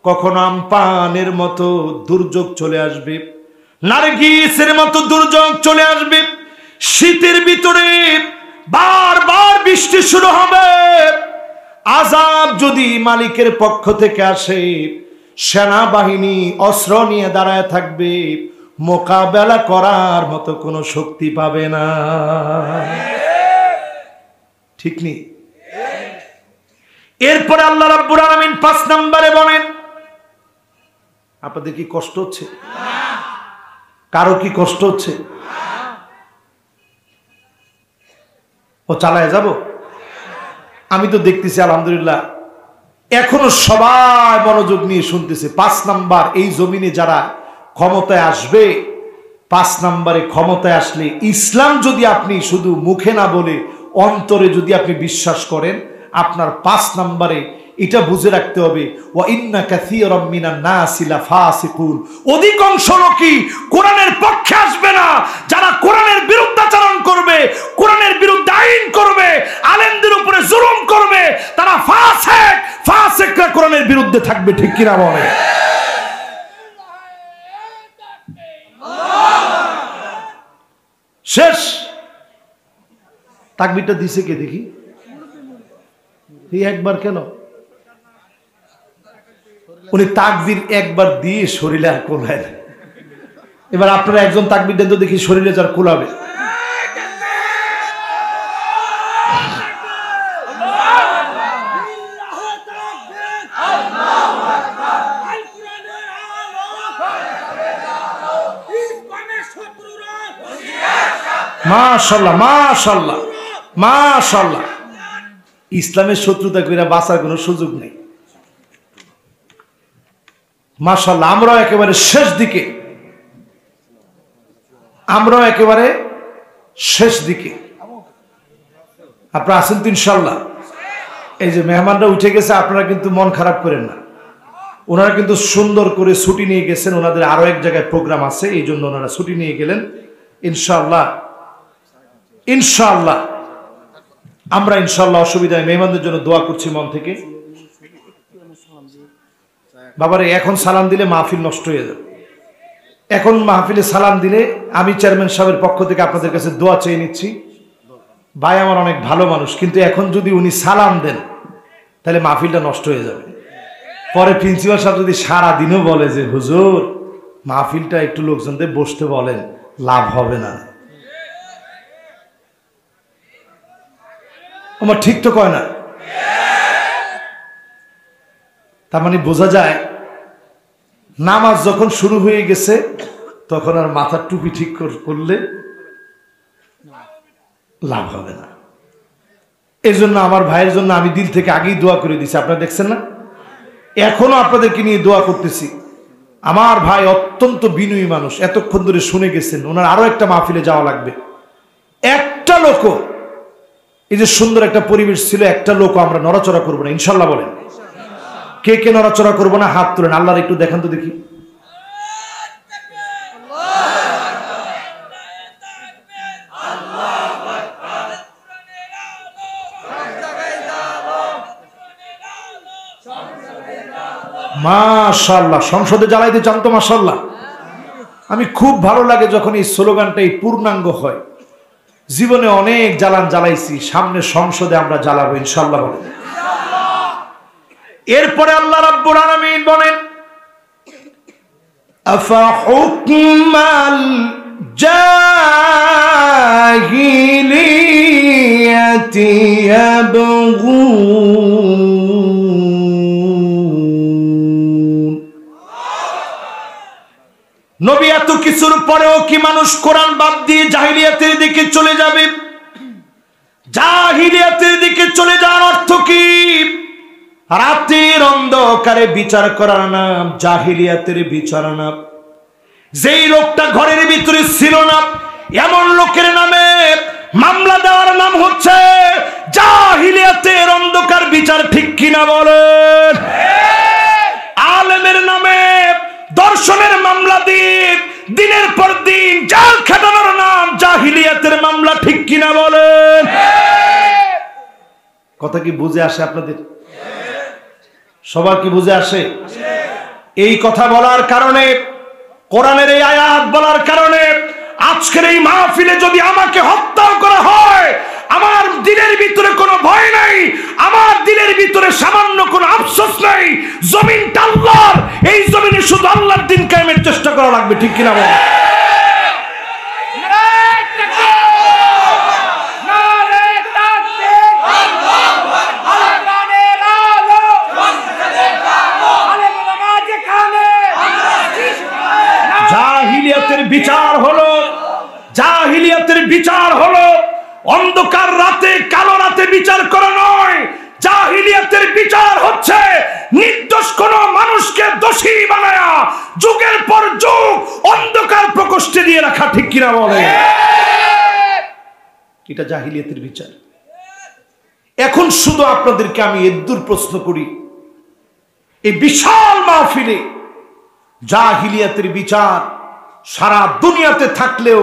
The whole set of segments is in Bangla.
কখনো আমপানের মতো দুর্যোগ চলে আসবে, নারগিসের মতো দুর্যোগ চলে আসবে, শীতের ভিতরে বারবার বৃষ্টি শুরু হবে। আযাব যদি মালিকের পক্ষ থেকে আসে, সেনাবাহিনী অস্ত্র নিয়ে দাঁড়ায় থাকবে, মোকাবেলা করার মতো কোনো শক্তি পাবে না। ঠিক নেই? এরপরে আল্লাহ রাব্বুল আলামিন 5 নম্বরে বলেন, আপনাদের কি কষ্ট হচ্ছে? কারো কি কষ্ট হচ্ছে? ও চালায় যাব? আমি তো দেখতেছি আলহামদুলিল্লাহ এখনো সবাই মনোযোগ নিয়ে শুনতেছে। 5 নাম্বার, এই জমিনে যারা ক্ষমতায় আসবে, 5 নম্বরে ক্ষমতায় আসলে ইসলাম যদি আপনি শুধু মুখে না বলে অন্তরে যদি আপনি বিশ্বাস করেন, আপনার 5 নম্বরে এটা বুঝে রাখতে হবে, ওয়া ইন্না কাসীরাম মিনান নাসি লাফাসিকুন, অধিকাংশ লোকই কোরআনের পক্ষে আসবে না। যারা কোরআনের বিরুদ্ধাচরণ করবে, কোরআনের বিরুদ্ধে আইন করবে, আলেমদের উপরে জুলুম করবে, তারা ফাসিক। ফাসিকরা কোরআনের বিরুদ্ধে থাকবে। ঠিক কিনা বলে? শেষ। তাকবীরটা দিছে কে দেখি? এই একবার কেন? উনি তাকবীর একবার দিয়ে শরীরে আর কোলায় না। এবার আপনারা একজন তাকবীর দেন তো দেখি শরীরে যার কোলাবে। মাশাআল্লাহ, মাশাআল্লাহ, মাশাআল্লাহ। ইসলামের শত্রুতা করে বাঁচার কোনো সুযোগ নেই। মাশাআল্লাহ, আমরাও একেবারে শেষ দিকে, আমরাও একেবারে শেষ দিকে। আপনারা আছেন তো ইনশাআল্লাহ? এই যে মেহমানরা উঠে গেছে, আপনারা কিন্তু মন খারাপ করেন না। ওনারা কিন্তু সুন্দর করে ছুটি নিয়ে গেছেন, ওনাদের আরো এক জায়গায় প্রোগ্রাম আছে, এই জন্য ওনারা ছুটি নিয়ে গেলেন। ইনশাআল্লাহ, ইনশাআল্লাহ আমরা ইনশাআল্লাহ অসুবিধায় মেহমানদের জন্য দোয়া করছি মন থেকে। বাবারে, এখন সালাম দিলে মাহফিল নষ্ট হয়ে যাবে। এখন মাহফিলে সালাম দিলে আমি চেয়ারম্যান সাহেবের পক্ষ থেকে আপনাদের কাছে দোয়া চেয়ে নিচ্ছি। ভাই আমার অনেক ভালো মানুষ, কিন্তু এখন যদি উনি সালাম দেন তাহলে মাহফিলটা নষ্ট হয়ে যাবে। পরে প্রিন্সিপাল সাহেব যদি সারা দিনও বলে যে হুজুর মাহফিলটা একটু লোকজনদের বসতে বলেন, লাভ হবে না। আমার ঠিক তো কয় না? তার মানে বোঝা যায় নামাজ যখন শুরু হয়ে গেছে তখন আর মাথার টুপি ঠিক করলে লাভ হবে না। এই জন্য আমার ভাইয়ের জন্য আমি দিল থেকে আগেই দোয়া করে দিছি। আপনারা দেখছেন না? এখনো আপনাদেরকে নিয়ে দোয়া করতেছি। আমার ভাই অত্যন্ত বিনয়ী মানুষ, এতক্ষণ ধরে শুনে গেছেন। ওনার আরো একটা মাহফিলে যাওয়া লাগবে। একটা লোক, এই যে সুন্দর একটা পরিবেশ ছিল, একটা লোক আমরা নড়াচড়া করবো না ইনশাল্লাহ। বলেন কে কে নড়াচড়া করবো না? হাত তুলেন। আল্লাহর একটু দেখান তো দেখি। মাশাআল্লাহ, সংসদে জ্বালাইতে চান তো? মাশাআল্লাহ। আমি খুব ভালো লাগে যখন এই স্লোগানটা এই পূর্ণাঙ্গ হয়। জীবনে অনেক জ্বালান জ্বালাইছি, সামনে সংসদে আমরা জ্বালাবো ইনশাআল্লাহ। বলেন এরপরে আল্লাহ রাব্বুল আলামিন বলেন, আফা হুকমাল জাহিলিয়াতি ইয়াবগুন। নবী এত কিছুর পরেও কি মানুষ কোরআন বাদ দিয়ে জাহিলিয়াতের দিকে চলে যাবে? জাহিলিয়াতের দিকে চলে যাওয়ার অর্থ কি? রাতের অন্ধকারে বিচার করার নাম জাহিলিয়াতের বিচার না। যেই লোকটা ঘরের ভিতরে ছিল না এমন লোকের নামে মামলা দেওয়ার নাম হচ্ছে জাহিলিয়াতের অন্ধকার বিচার। ঠিক কিনা বলেন? আলেমের নামে দর্শনের মামলা দিয়ে দিনের পর দিন জাল খাটানোর নাম জাহিলিয়াতের মামলা। ঠিক কিনা বলেন? কথা কি বুঝে আসে আপনাদের? সবার কি বুঝে আসে? এই কথা বলার কারণে, কোরআনের এই আয়াত বলার কারণে আজকের এই মাহফিলে যদি আমাকে হত্যা করা হয়, আমার দিলের ভিতরে কোনো ভয় নাই, আমার দিলের ভিতরে সামান্য কোনো আফসোস নাই। জমিনটা আল্লাহর, এই জমিনে শুধু আল্লাহর দিন কায়েমের চেষ্টা করা লাগবে, ঠিক কিনা বলেন? জাহিলিয়াতের বিচার হলো, জাহিলিয়াতের বিচার হলো অন্ধকার রাতে, কালো রাতে বিচার করা নয়। জাহিলিয়াতের বিচার হচ্ছে নির্দোষ কোন মানুষকে দোষী বানায়া যুগের পর যুগ অন্ধকার প্রকোষ্ঠে দিয়ে রাখা, ঠিক কিনা বলে? এটা জাহিলিয়াতের বিচার। এখন শুধু আপনাদেরকে আমি এদ্দুর প্রশ্ন করি, এই বিশাল মাহফিলে জাহিলিয়াতের বিচার সারা দুনিয়াতে থাকলেও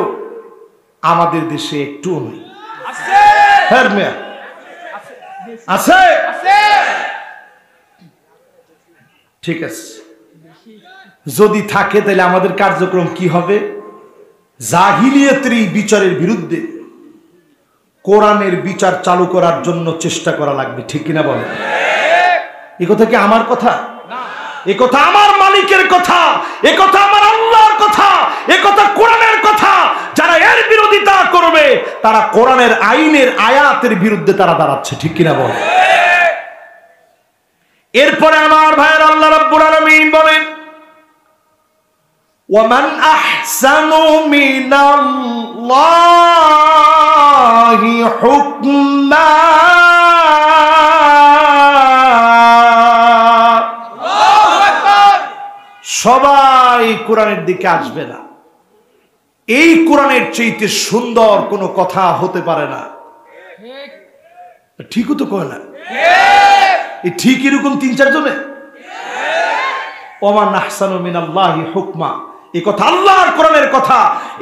আমাদের দেশে একটুও নেই। আছে? ঠিক আছে, যদি থাকে তাহলে আমাদের কার্যক্রম কি হবে? জাহিলিয়াতের এই বিচারের বিরুদ্ধে কোরআনের বিচার চালু করার জন্য চেষ্টা করা লাগবে, ঠিক কিনা বলেন? এই কথা কি আমার কথা? এ কথা আমার মালিকের কথা, এ কথা আমার আল্লাহর কথা, এ কথা কোরআনের কথা। যারা এর বিরোধিতা করবে তারা কোরআনের আইনের আয়াতের বিরুদ্ধে তারা দাঁড়াচ্ছে, ঠিক কিনা বলে? এরপরে আমার ভাইয়ের আল্লাহ রাব্বুল আলামিন বলেন, ওয়ামান আহসানু মিনাল্লাহি হুকমা, সবাই কোরআনের দিকে আসবে না। এই কোরআনের চাইতে সুন্দর কোনো কথা হতে পারে না। ঠিকও তো কয় না, এই ঠিক এরকম ৩-৪ জনে। ওমান আহসানু মিনাল্লাহি হুকমা, এই কথা আল্লাহর কোরআনের কথা।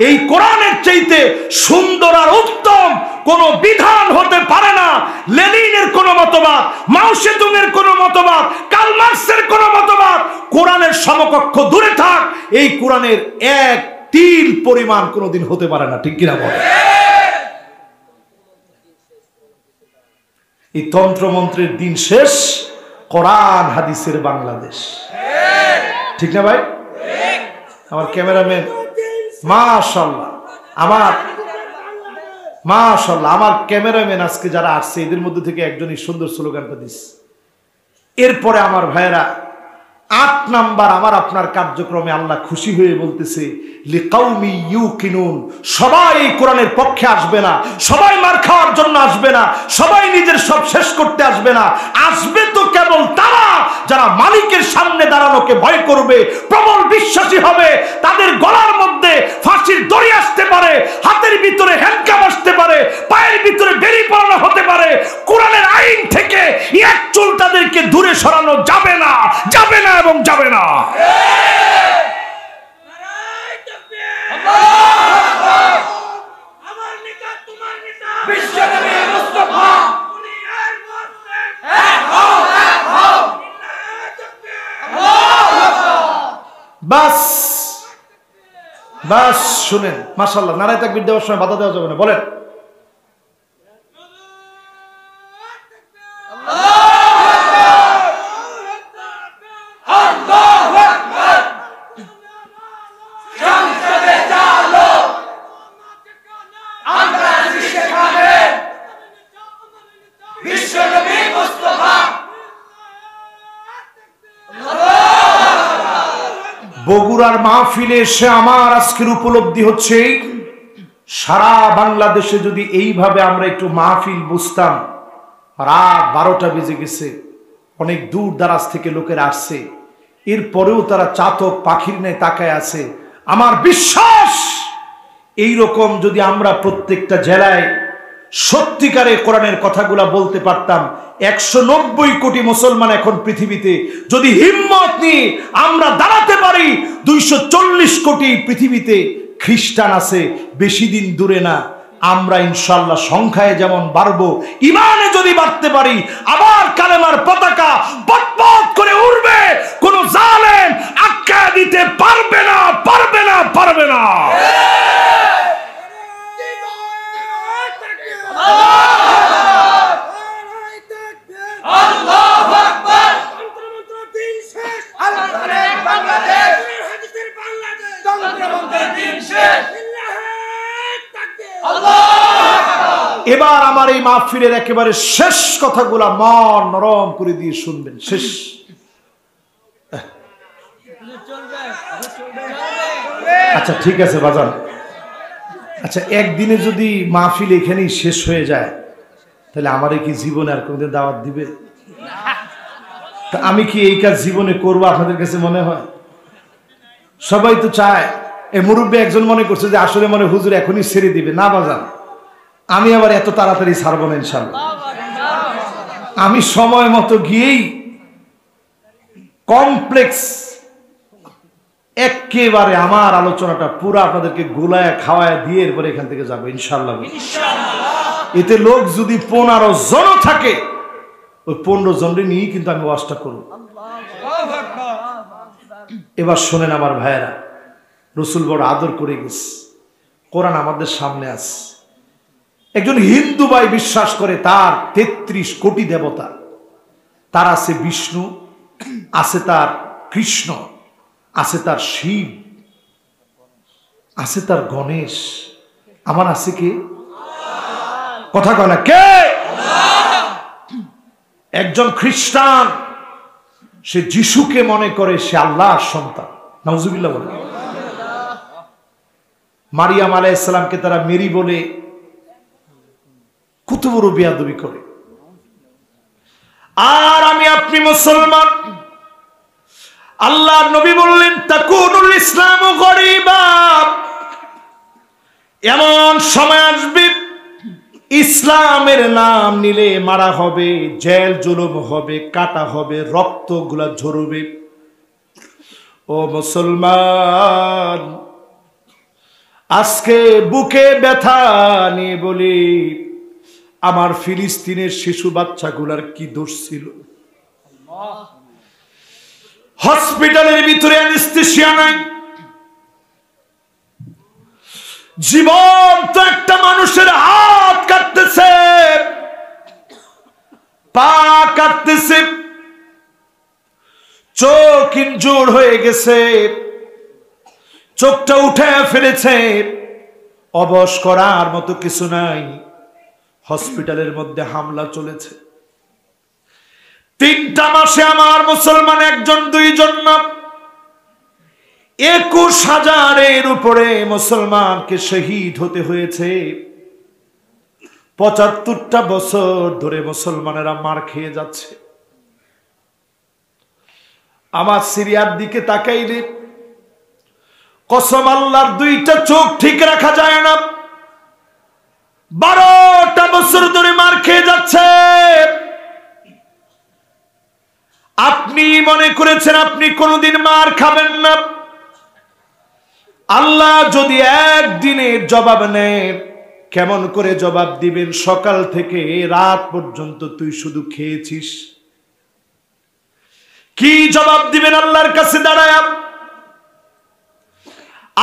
এই কোরআনের চাইতে সুন্দর আর উত্তম কোন বিধান হতে পারে না। লেনিনের কোন মতবাদ, মাও সেতুংয়ের কোন মতবাদ, কার্ল মার্কসের কোন মতবাদ কোরআনের সমকক্ষ দূরে থাক, এই কোরআনের এক তিল পরিমাণ কোনদিন হতে পারে না, ঠিক কিনা বলে? এই তন্ত্রমন্ত্রের দিন শেষ, কোরআন হাদিসের বাংলাদেশ, ঠিক না ভাই? আমার ক্যামেরাম্যান মাশাআল্লাহ, মাশাআল্লাহ আমার ক্যামেরাম্যান আজকে যারা আসছে এদের মধ্যে থেকে একজনই সুন্দর স্লোগানটা দিচ্ছে। এরপরে আমার ভাইয়েরা ৮ নাম্বার আমার আপনার কার্যক্রমে আল্লাহ খুশি হয়ে বলতেছে, লিকাউমি ইউকিনুন, সবাই কোরআনের পক্ষে আসবে না, সবাই মার খাওয়ার জন্য আসবে না, সবাই নিজের সব শেষ করতে আসবে না। আসবে তো কেবল তারা যারা মালিকের সামনে দাঁড়ানোকে ভয় করবে, প্রবল বিশ্বাসী হবে। তাদের গলার মধ্যে ফাঁসির দড়ি আসতে পারে, হাতের ভিতরে হ্যান্ডকাপ আসতে পারে, পায়ের ভিতরে বেড়ি পরানো হতে পারে, কোরআনের আইন থেকে এক চুল তাদেরকে দূরে সরানো যাবে না, যাবে না এবং যাবে না। বাস বাস শুনেন, মাশাআল্লাহ নারায়ে তাকবীর দেওয়ার সময় বাধা দেওয়া যাবে না, বলেন। বগুড়ার মাহফিলে এসে আমার আজকের উপলব্ধি হচ্ছে, সারা বাংলাদেশে যদি এইভাবে আমরা একটু মাহফিল বুঝতাম। রাত 12টা বেজে গেছে, অনেক দূর দারাজ থেকে লোকেরা আসছে, এরপরেও তারা চাতক পাখির ন্যায় তাকায় আছে। আমার বিশ্বাস এইরকম যদি আমরা প্রত্যেকটা জেলায় সত্যিকারে কোরআনের কথাগুলা বলতে পারতাম, 190 কোটি মুসলমান এখন পৃথিবীতে, যদি হিম্মত নিয়ে আমরা দাঁড়াতে পারি, 240 কোটি পৃথিবীতে খ্রিস্টান আছে, বেশি দিন দূরে না আমরা ইনশাআল্লাহ সংখ্যায় যেমন বাড়বো, ইমানে যদি বাড়তে পারি, আবার কালেমার পতাকা পতপত করে উড়বে। কোন জালেম এবার আমার এই মাহফিলের একেবারে শেষ কথাগুলা মন নরম করে দিয়ে শুনবেন। শেষ, আচ্ছা ঠিক আছে বাজান। আচ্ছা, একদিনে যদি মাহফিল এখানেই শেষ হয়ে যায়, তাহলে আমারে কি জীবনে আর কোনদিন দাওয়াত দিবে? আমি কি এই কাজ জীবনে করবো আপনাদের কাছে মনে হয়? সবাই তো চায়। এই মুরব্বী একজন মনে করছে যে আসলে মনে হুজুর এখনই ছেড়ে দিবে। না বাজান, আমি আবার এত তাড়াতাড়ি ছাড়বো না ইনশাআল্লাহ। আমি সময় মতো গিয়েই কমপ্লেক্স একেবারে আমার আলোচনাটা পুরো আপনাদেরকে গোলায় খাওয়ায় দিয়ে এরপরে এখান থেকে যাবো ইনশাআল্লাহ। এতে লোক যদি 15 জন থাকে, ওই 15 জনরে নিয়েই কিন্তু আমি ওয়াজটা করব। এবার শোনেন আমার ভাইয়েরা, রসুল বড় আদর করে গেছে, কোরআন আমাদের সামনে আছে। একজন হিন্দু ভাই বিশ্বাস করে তার 33 কোটি দেবতা। তার আছে বিষ্ণু, আছে তার কৃষ্ণ, আছে তার শিব, আছে তার গণেশ, আমার আছে কে? কথা কয় না কে? একজন খ্রিস্টান সে যিশুকে মনে করে সে আল্লাহর সন্তান। নাউজুবিল্লাহ বলে। মারিয়াম আলাইহিস সালামকে তারা মেরি বলে কত বড় বেয়াদবি করে। আর আমি আপনি মুসলমান, আল্লাহর নবী বললেন তাকুনুল ইসলামু গরিবা, এমন সময় আসবে ইসলামের নাম নিলে মারা হবে, জেল জুলুম হবে, কাটা হবে, রক্তগুলা ঝরবে। ও মুসলমান, আজকে বুকে ব্যথা নিয়ে বলি, আমার ফিলিস্তিনের শিশু বাচ্চাগুলার কি দোষ ছিল? হসপিটালের ভিতরে অ্যানেস্থেসিয়া নাই, জীবন্ত একটা মানুষের হাত কাটতেছে, পা কাটতেছে, চোখ ইনজুর হয়ে গেছে, চোখটা উঠে ফেলেছে, অবশ করার মতো কিছু নাই। হসপিটালের মধ্যে হামলা চলেছে। 3টা মাসে আমার মুসলমান একজন দুইজন না, 21,000-এর উপরে মুসলমানকে শহীদ হতে হয়েছে। 75টা বছর ধরে মুসলমানেরা মার খেয়ে যাচ্ছে। আমার সিরিয়ার দিকে তাকাইলে কসম আল্লাহর 2টা চোখ ঠিক রাখা যায় না। 12টা বছর ধরে মার খেয়ে যাচ্ছে। আপনি মনে করেছেন আপনি কোনোদিন মার খাবেন না। আল্লাহ যদি একদিনের জবাব নেন, কেমন করে জবাব দিবেন? সকাল থেকে রাত পর্যন্ত তুই শুধু খেয়েছিস, কি জবাব দিবেন আল্লাহর কাছে দাঁড়ায়?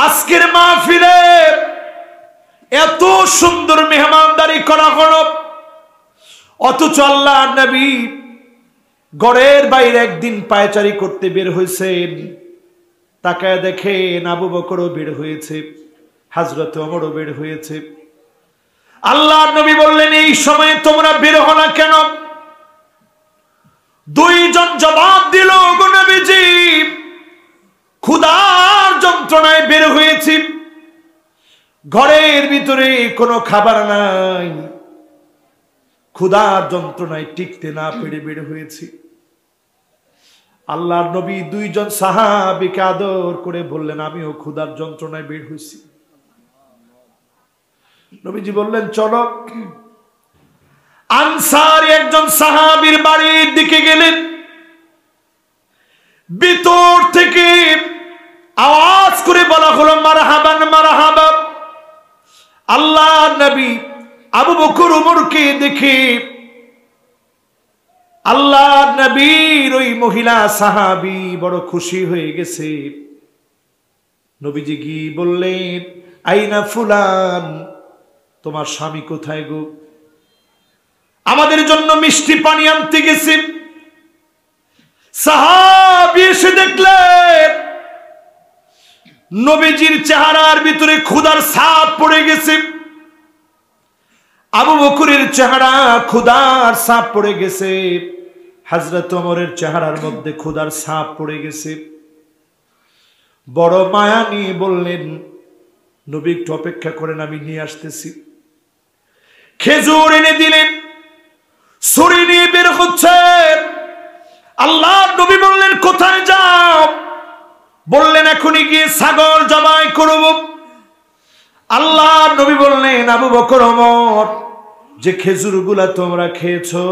আজকের মাহফিলে এত সুন্দর মেহমানদারি করা হলো, অথচ আল্লাহ নবী ঘরের বাইরে একদিন পায়চারি করতে বের হয়েছেন। তাকায় দেখেন আবু বকরও বের হয়েছে, হযরত ওমরও বের হয়েছে। আল্লাহ নবী বললেন, এই সময়ে তোমরা বের হও না কেন? 2 জন জবাব দিল, গো নবীজি, ক্ষুধার যন্ত্রণায় বের হয়েছি, ঘরের ভিতরে কোনো খাবার নাই, ক্ষুধার যন্ত্রণায় টিকতে না পেরে বের হয়েছি। আল্লাহর নবী 2 জন সাহাবীকে আদর করে বললেন, আমিও ক্ষুধার যন্ত্রণায় বের হয়েছি। নবীজি বললেন, চলো। আনসারী একজন সাহাবীর বাড়ির দিকে গেলেন। ভিতর থেকে আওয়াজ করে বলা হলো, মারহাবান মারহাবা। আল্লাহর নবী আবু বকর ওমরকে দেখে আল্লাহর নবীর ওই মহিলা সাহাবী বড় খুশি হয়ে গেছে। নবীজি গিয়ে বললেন, আইনা ফুলান, তোমার স্বামী কোথায় গো? আমাদের জন্য মিষ্টি পানি আনতে গেছে। সাহাবী এসে দেখলেন নবীজির চেহারার ভিতরে ক্ষুধার ছাপ পড়ে গেছে, আবু বকরের চেহারা ক্ষুধার ছাপ পড়ে গেছে, হযরত ওমরের চেহারার মধ্যে ক্ষুধার ছাপ পড়ে গেছে। বড় মায়া নিয়ে বললেন, নবী একটু অপেক্ষা করেন, আমি নিয়ে আসতেছি। খেজুর এনে দিলেন, ছুরি নিয়ে বের হচ্ছে। আল্লাহর নবী বললেন, কোথায় যাও? বললেন, এখনই গিয়ে ছাগল জবাই করব। আল্লাহর নবী বললেন, আবু বকর, ওমর, যে খেজুরগুলা তোমরা খেয়েছো,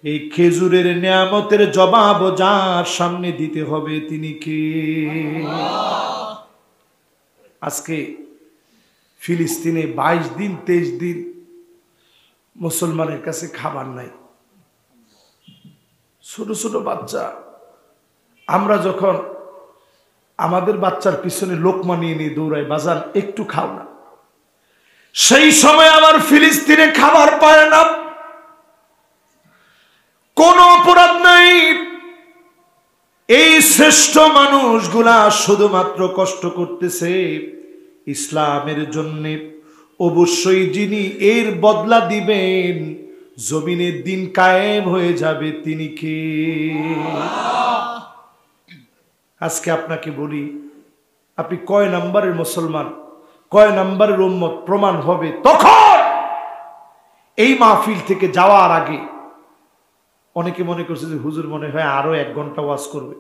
এই খেজুরের নিয়ামতের জবাব যার সামনে দিতে হবে তিনি কে? আজকে ফিলিস্তিনে 22 দিন 23 দিন মুসলমানের কাছে খাবার নাই, ছোট ছোট বাচ্চা। আমরা যখন আমাদের বাচ্চার পিছনে লোকমা নিয়ে নিয়ে দৌড়াই, বাজার একটু খাও না, সেই সময় আমার ফিলিস্তিনে খাবার পায় না। কোন অপরাধ নাই, এই শ্রেষ্ঠ মানুষগুলা শুধুমাত্র কষ্ট করতেছে ইসলামের জন্য। অবশ্যই যিনি এর বদলা দিবেন, জমিনের দিন কায়েম হয়ে যাবে, তিনি কে? আজকে আপনাকে বলি, আপনি কয় নাম্বারের মুসলমান, কয় নাম্বারের উম্মত প্রমাণ হবে তখন। এই মাহফিল থেকে যাওয়ার আগে অনেকে মনে করছে যে হুজুর মনে হয় আরো 1 ঘন্টা ওয়াজ করবে।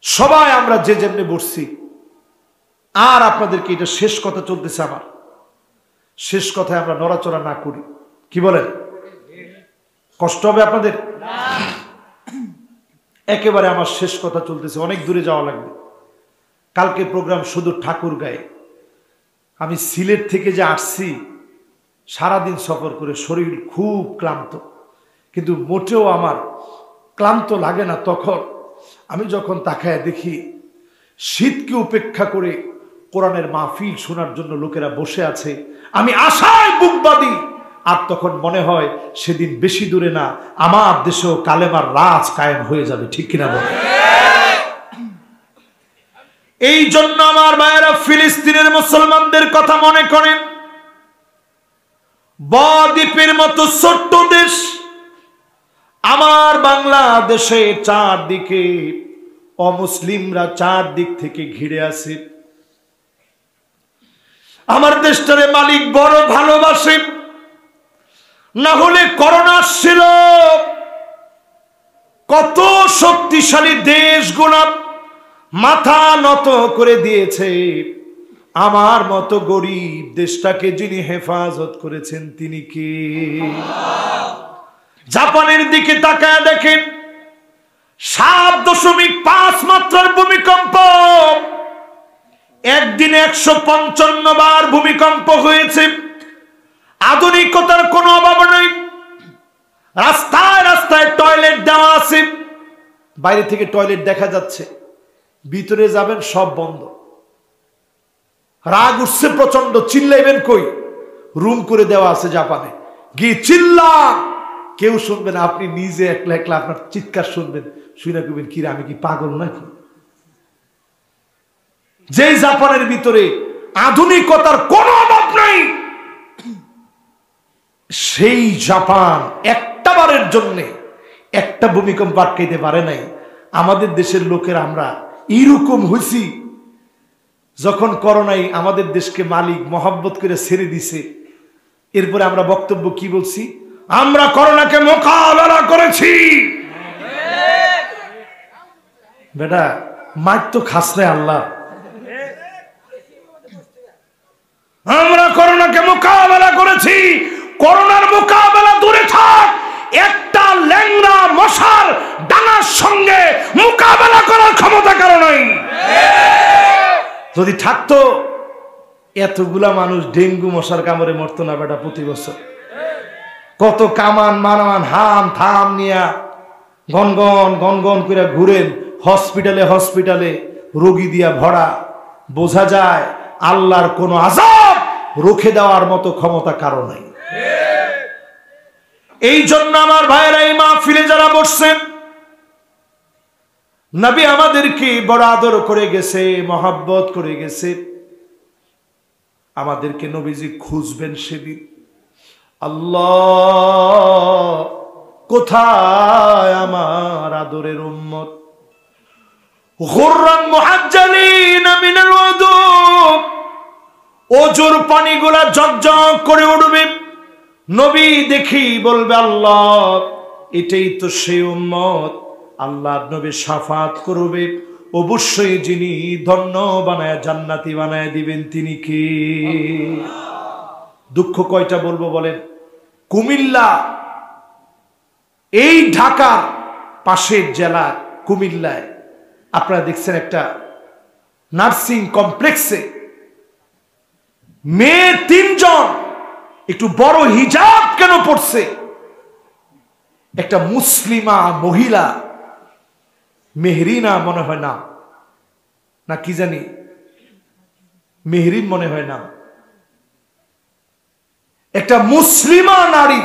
সবাই আমরা যে যেমনি বসছি, আর আপনাদেরকে এটা শেষ কথা চলতেছে আমার, শেষ কথায় আমরা নড়াচড়া না করি, কি বলেন? কষ্ট হবে আপনাদের? একেবারে আমার শেষ কথা চলতেছে, অনেক দূরে যাওয়া লাগবে। কালকে প্রোগ্রাম শুধু ঠাকুর গায়ে। আমি সিলেট থেকে যে আসছি, সারাদিন সফর করে শরীর খুব ক্লান্ত, কিন্তু মোটেও আমার ক্লান্ত লাগে না তখন আমি যখন তাকায় দেখি শীতকে উপেক্ষা করে কোরআনের মাহফিল শোনার জন্য লোকেরা বসে আছে। আমি আশায় বুক বাঁধি, আর তখন মনে হয় সেদিন বেশি দূরে না, আমার দেশেও কালেমার রাজ কায়েম হয়ে যাবে, ঠিক কিনা বলে? এই জন্য আমার ভাইয়েরা ফিলিস্তিনের মুসলমানদের কথা মনে করেন। বদ্বীপের মতো ছোট্ট দেশ আমার বাংলাদেশে, চারদিকে অমুসলিমরা চারদিক থেকে ঘিরে আছে। আমার দেশটারে মালিক বড় ভালোবাসে, না হলে করোনা ছিল। কত শক্তিশালী দেশগুলো মাথা নত করে দিয়েছে। আমার মতো গরিব দেশটাকে যিনি হেফাজত করেছেন তিনি কে? জাপানের দিকে তাকায় দেখেন, 7.5 মাত্রার ভূমিকম্প, একদিনে 155 বার ভূমিকম্প হয়েছে। আধুনিকতার কোনো অভাব নেই, রাস্তায় রাস্তায় টয়লেট দেওয়া আছে। বাইরে থেকে টয়লেট দেখা যাচ্ছে, ভিতরে যাবেন সব বন্ধ। রাগ উঠছে প্রচন্ড, চিল্লাইবেন কই? রুম করে দেওয়া আছে জাপানে, গিয়ে চিল্লা, কেউ শুনবে না। আপনি নিজে একলা একলা আপনার চিৎকার শুনবেন, শুনে কইবেন কি রে, আমি কি পাগল নাকি? যে জাপানের ভিতরে আধুনিকতার কোনো অভাব নাই, সেই জাপান একটা বারের জন্য একটা ভূমিকম্প আটকাইতে পারে নাই। আমাদের দেশের লোকের আমরা এইরকম হইছি, যখন করোনায় আমাদের দেশকে মালিক মহব্বত করে ছেড়ে দিছে, এরপরে আমরা বক্তব্য কি বলছি? আমরা করোনাকে মোকাবেলা করেছি। বেটা মার তো খাস নাই আল্লাহ। আমরা করোনাকে মোকাবেলা করেছি। করোনার মোকাবেলা দূরে থাক, একটা ল্যাংড়া মশার ডানার সঙ্গে মোকাবেলা করার ক্ষমতা কারো নাই। যদি থাকতো এতগুলা মানুষ ডেঙ্গু মশার কামড়ে মরতো না বেটা প্রতি বছর। কত কামান মানামান হাম থাম নিয়া গনগন গনগন করে ঘুরেন হসপিটালে হসপিটালে, রোগী দিয়া ভরা। বোঝা যায় আল্লাহর কোন আযাব রুখে দেওয়ার মতো ক্ষমতা কারো নাই। এই জন্য আমার ভাইয়েরা এই মাহফিলে যারা বসছেন, নবী আমাদেরকে বড় আদর করে গেছে, মহব্বত করে গেছে। আমাদেরকে নবীজি খুঁজবেন সেদিন, আল্লাহ কোথায় আমার আদরের উম্মত? গুররান মুহাজ্জালিন মিনাল ওযু, ওজুর পানিগুলা ঝকঝক করে উঠবে। নবী দেখি বলবে, আল্লাহ এটাই তো সেই উম্মত। আল্লাহ নবী শাফাত করবে, অবশ্যই যিনি ধন্য বানায় জান্নাতি বানায় দিবেন তিনি কে? দুঃখ কয়টা বলবো বলেন? কুমিল্লা, এই ঢাকার পাশের জেলা কুমিল্লায় আপনারা দেখছেন একটা নার্সিং কমপ্লেক্সে মেয়ে 3 জন একটু বড় হিজাব কেন পড়ছে? একটা মুসলিমা মহিলা, মেহরিনা মনে হয় না কি জানি, মেহরিন মনে হয় না, একটা মুসলিমা নারী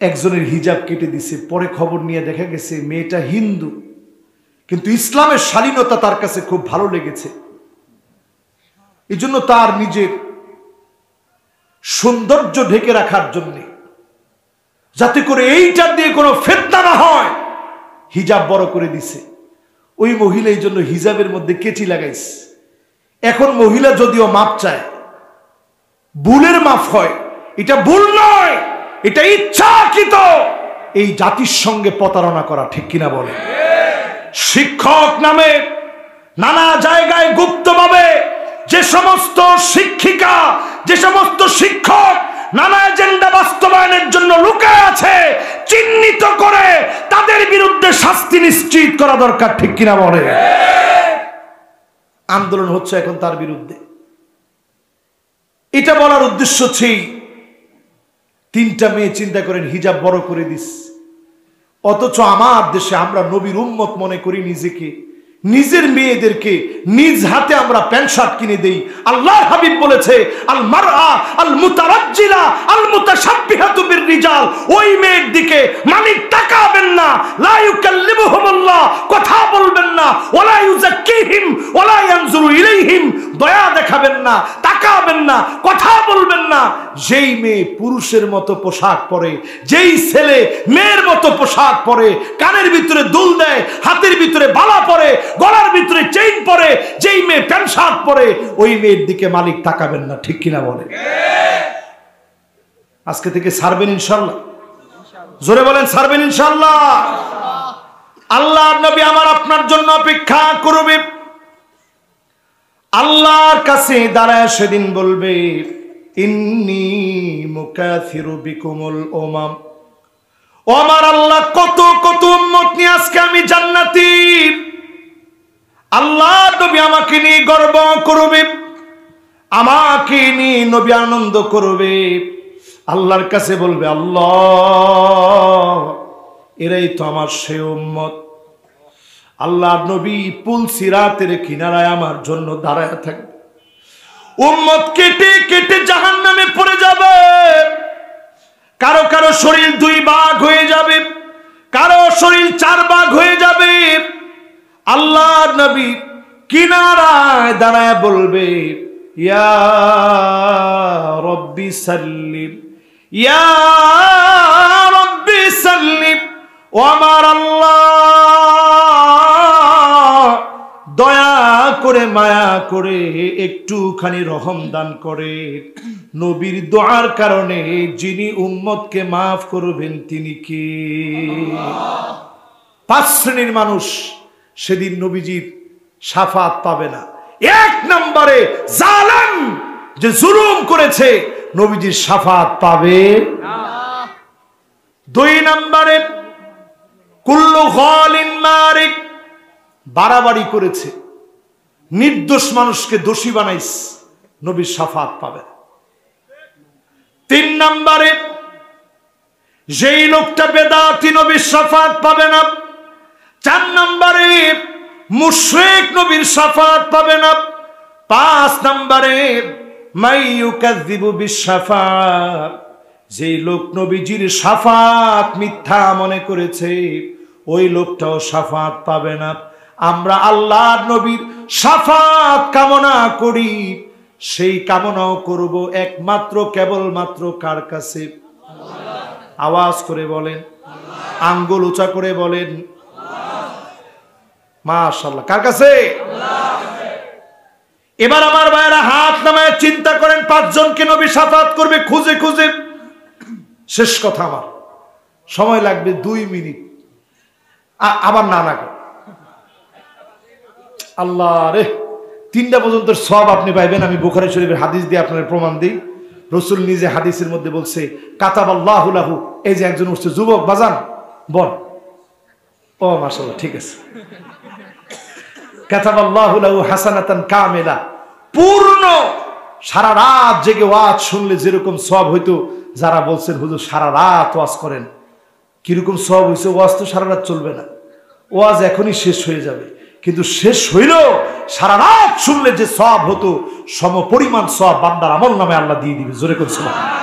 একজনের হিজাব কেটে দিছে। পরে খবর নিয়ে দেখা গেছে মেয়েটা হিন্দু, কিন্তু ইসলামের শালীনতা তার কাছে খুব ভালো লেগেছে। এই জন্য তার নিজের সৌন্দর্য ঢেকে রাখার জন্য, যাতে করে এইটার দিয়ে কোনো ফিতনা না হয়, হিজাব বড় করে দিছে। ওই মহিলা এই জন্য হিজাবের মধ্যে কেচি লাগাইছে। এখন মহিলা যদিও মাপ চায়, ভুলের মাপ হয়, এটা ভুল নয়, এটা ইচ্ছাকৃত এই জাতির সঙ্গে প্রতারণা করা, ঠিক কিনা বলে? শিক্ষক নামে নানা জায়গায় গুপ্তভাবে যে সমস্ত শিক্ষিকা, যে সমস্ত শিক্ষক নানা এজেন্ডা বাস্তবায়নের জন্য লুকায় আছে, চিহ্নিত করে তাদের বিরুদ্ধে শাস্তি নিশ্চিত করা দরকার, ঠিক কিনা বলে? আন্দোলন হচ্ছে এখন তার বিরুদ্ধে। এটা বলার উদ্দেশ্য ছিল, 3টা মেয়ে চিন্তা করেন হিজাব বড় করে দিস, অথচ আমার দেশে আমরা নবীর উম্মত মনে করি নিজেকে, নিজের মেয়েদেরকে নিজ হাতে আমরা প্যান্ট শার্ট কিনে দেই। আল্লাহর হাবিব বলেছে, আল মারআ আল মুতারাজ্জিলা আল মুতাশাব্বিহাতু বির রিজাল, ওই মেয়ের দিকে মালিক তাকাবেন না, লা ইউকাল্লিমুহুমুল্লাহ, কথা বলবেন না, ওয়ালা ইউযাক্কিহিম ওয়ালা ইয়ানজুরু ইলাইহিম, দয়া দেখাবেন না, তাকাবেন না, কথা বলবেন না। যেই মেয়ে পুরুষের মতো পোশাক পরে, যেই ছেলে মেয়ের মতো পোশাক পরে, কানের ভিতরে দুল দেয়, হাতের ভিতরে বালা পরে, গলার ভিতরে চেইন পরে, যেই মেয়ে প্যান্ট শার্ট পরে, ওই মেয়ের দিকে মালিক তাকাবেন না, ঠিক কিনা বলে? আজকে থেকে ছাড়বেন ইনশাআল্লাহ? জোরে বলেন ছাড়বেন ইনশাআল্লাহ? আল্লাহর নবী আমার আপনার জন্য অপেক্ষা করবে। আল্লাহর কাছে দাঁড়ায় সেদিন বলবে, ইন্নী মুকাথিরু বিকুমুল উমাম, ও আমার আল্লাহ, কত কত উম্মত নিয়ে আজকে আমি জান্নাতি। আল্লাহ নবী আমাকে নিয়ে গর্ব করবে, আমাকে নিয়ে নবী আনন্দ করবে। আল্লাহর কাছে বলবে, আল্লাহ এরাই তো আমার সে উম্মত। আল্লাহর নবী পুল সিরাতের কিনারায় আমার জন্য দাঁড়ায় থাকবে। উম্মত কেটে কেটে জাহান্নামে পড়ে যাবে। কারো কারো শরীর 2 ভাগ হয়ে যাবে, কারো শরীর 4 ভাগ হয়ে যাবে। আল্লাহর নবী কিনারায় দাঁড়ায় বলবে, ইয়া রব্বি সাল্লিম, ইয়া রব্বি সাল্লিম, ও আমার আল্লাহ দয়া করে মায়া করে একটুখানি রহম দান করে। নবীর দোয়ার কারণে যিনি উম্মতকে মাফ করবেন তিনি কে? 5 শ্রেণীর মানুষ সেদিন নবীজির শাফাত পাবে না। 1 নম্বরে জালেম, যে জুলুম করেছে, নবীজির শাফাত পাবে না। 2 নম্বরে কুল্লু গালিন মারিক, বাড়াবাড়ি করেছে, নির্দোষ মানুষকে দোষী বানাইছে, নবীর শাফাত পাবে না। 3 নম্বরে যেই লোকটা বেদাতি, নবীর শাফাত পাবে না। 4 নম্বরে মুশরিক, নবীর শাফাত পাবে না। 5 নম্বরে মাইয়ুকাযযিবু বিশ-শাফাআত, যেই লোক নবীজির শাফাত মিথ্যা মনে করেছে, ওই লোকটাও শাফাত পাবে না। আমরা আল্লাহর নবীর শাফাত কামনা করি, সেই কামনাও করব একমাত্র কেবলমাত্র কার কাছে? আওয়াজ করে বলেন, আঙ্গুল উঁচা করে বলেন মাশাআল্লাহ। কার কাছে? এবার আমার ভাইয়েরা হাত নামায় চিন্তা করেন, 5 জনকে নবী শাফাত করবে খুঁজে খুঁজে। শেষ কথা, আমার সময় লাগবে 2 মিনিট। আবার না আল্লাহ রে, 3টা পর্যন্ত সব আপনি পাইবেন। আমি বুখারী শরীফের হাদিস দিয়ে আপনাদের প্রমাণ দিই। রসুল নিজে হাদিসের মধ্যে বলছে, কাতাবাল্লাহু লাহু। এই যে একজন উঠছে, যুবক বাজান বল। ও মাশাআল্লাহ, ঠিক আছে। কাতাবাল্লাহু লাহু হাসানাতান কামিলা, পূর্ণ। সারা রাত জেগে ওয়াজ শুনলে যেরকম সওয়াব হইতো, যারা বলছেন হুজুর সারা রাত ওয়াজ করেন, কিরকম সওয়াব হইছে? ওয়াজ তো সারা রাত চলবে না, ওয়াজ এখনই শেষ হয়ে যাবে। কিন্তু শেষ হইল, সারা রাত শুনলে যে সওয়াব হতো, সমপরিমাণ সওয়াব বান্দার আমল নামে আল্লাহ দিয়ে দিবে। জোরে করে সুবহানাল্লাহ।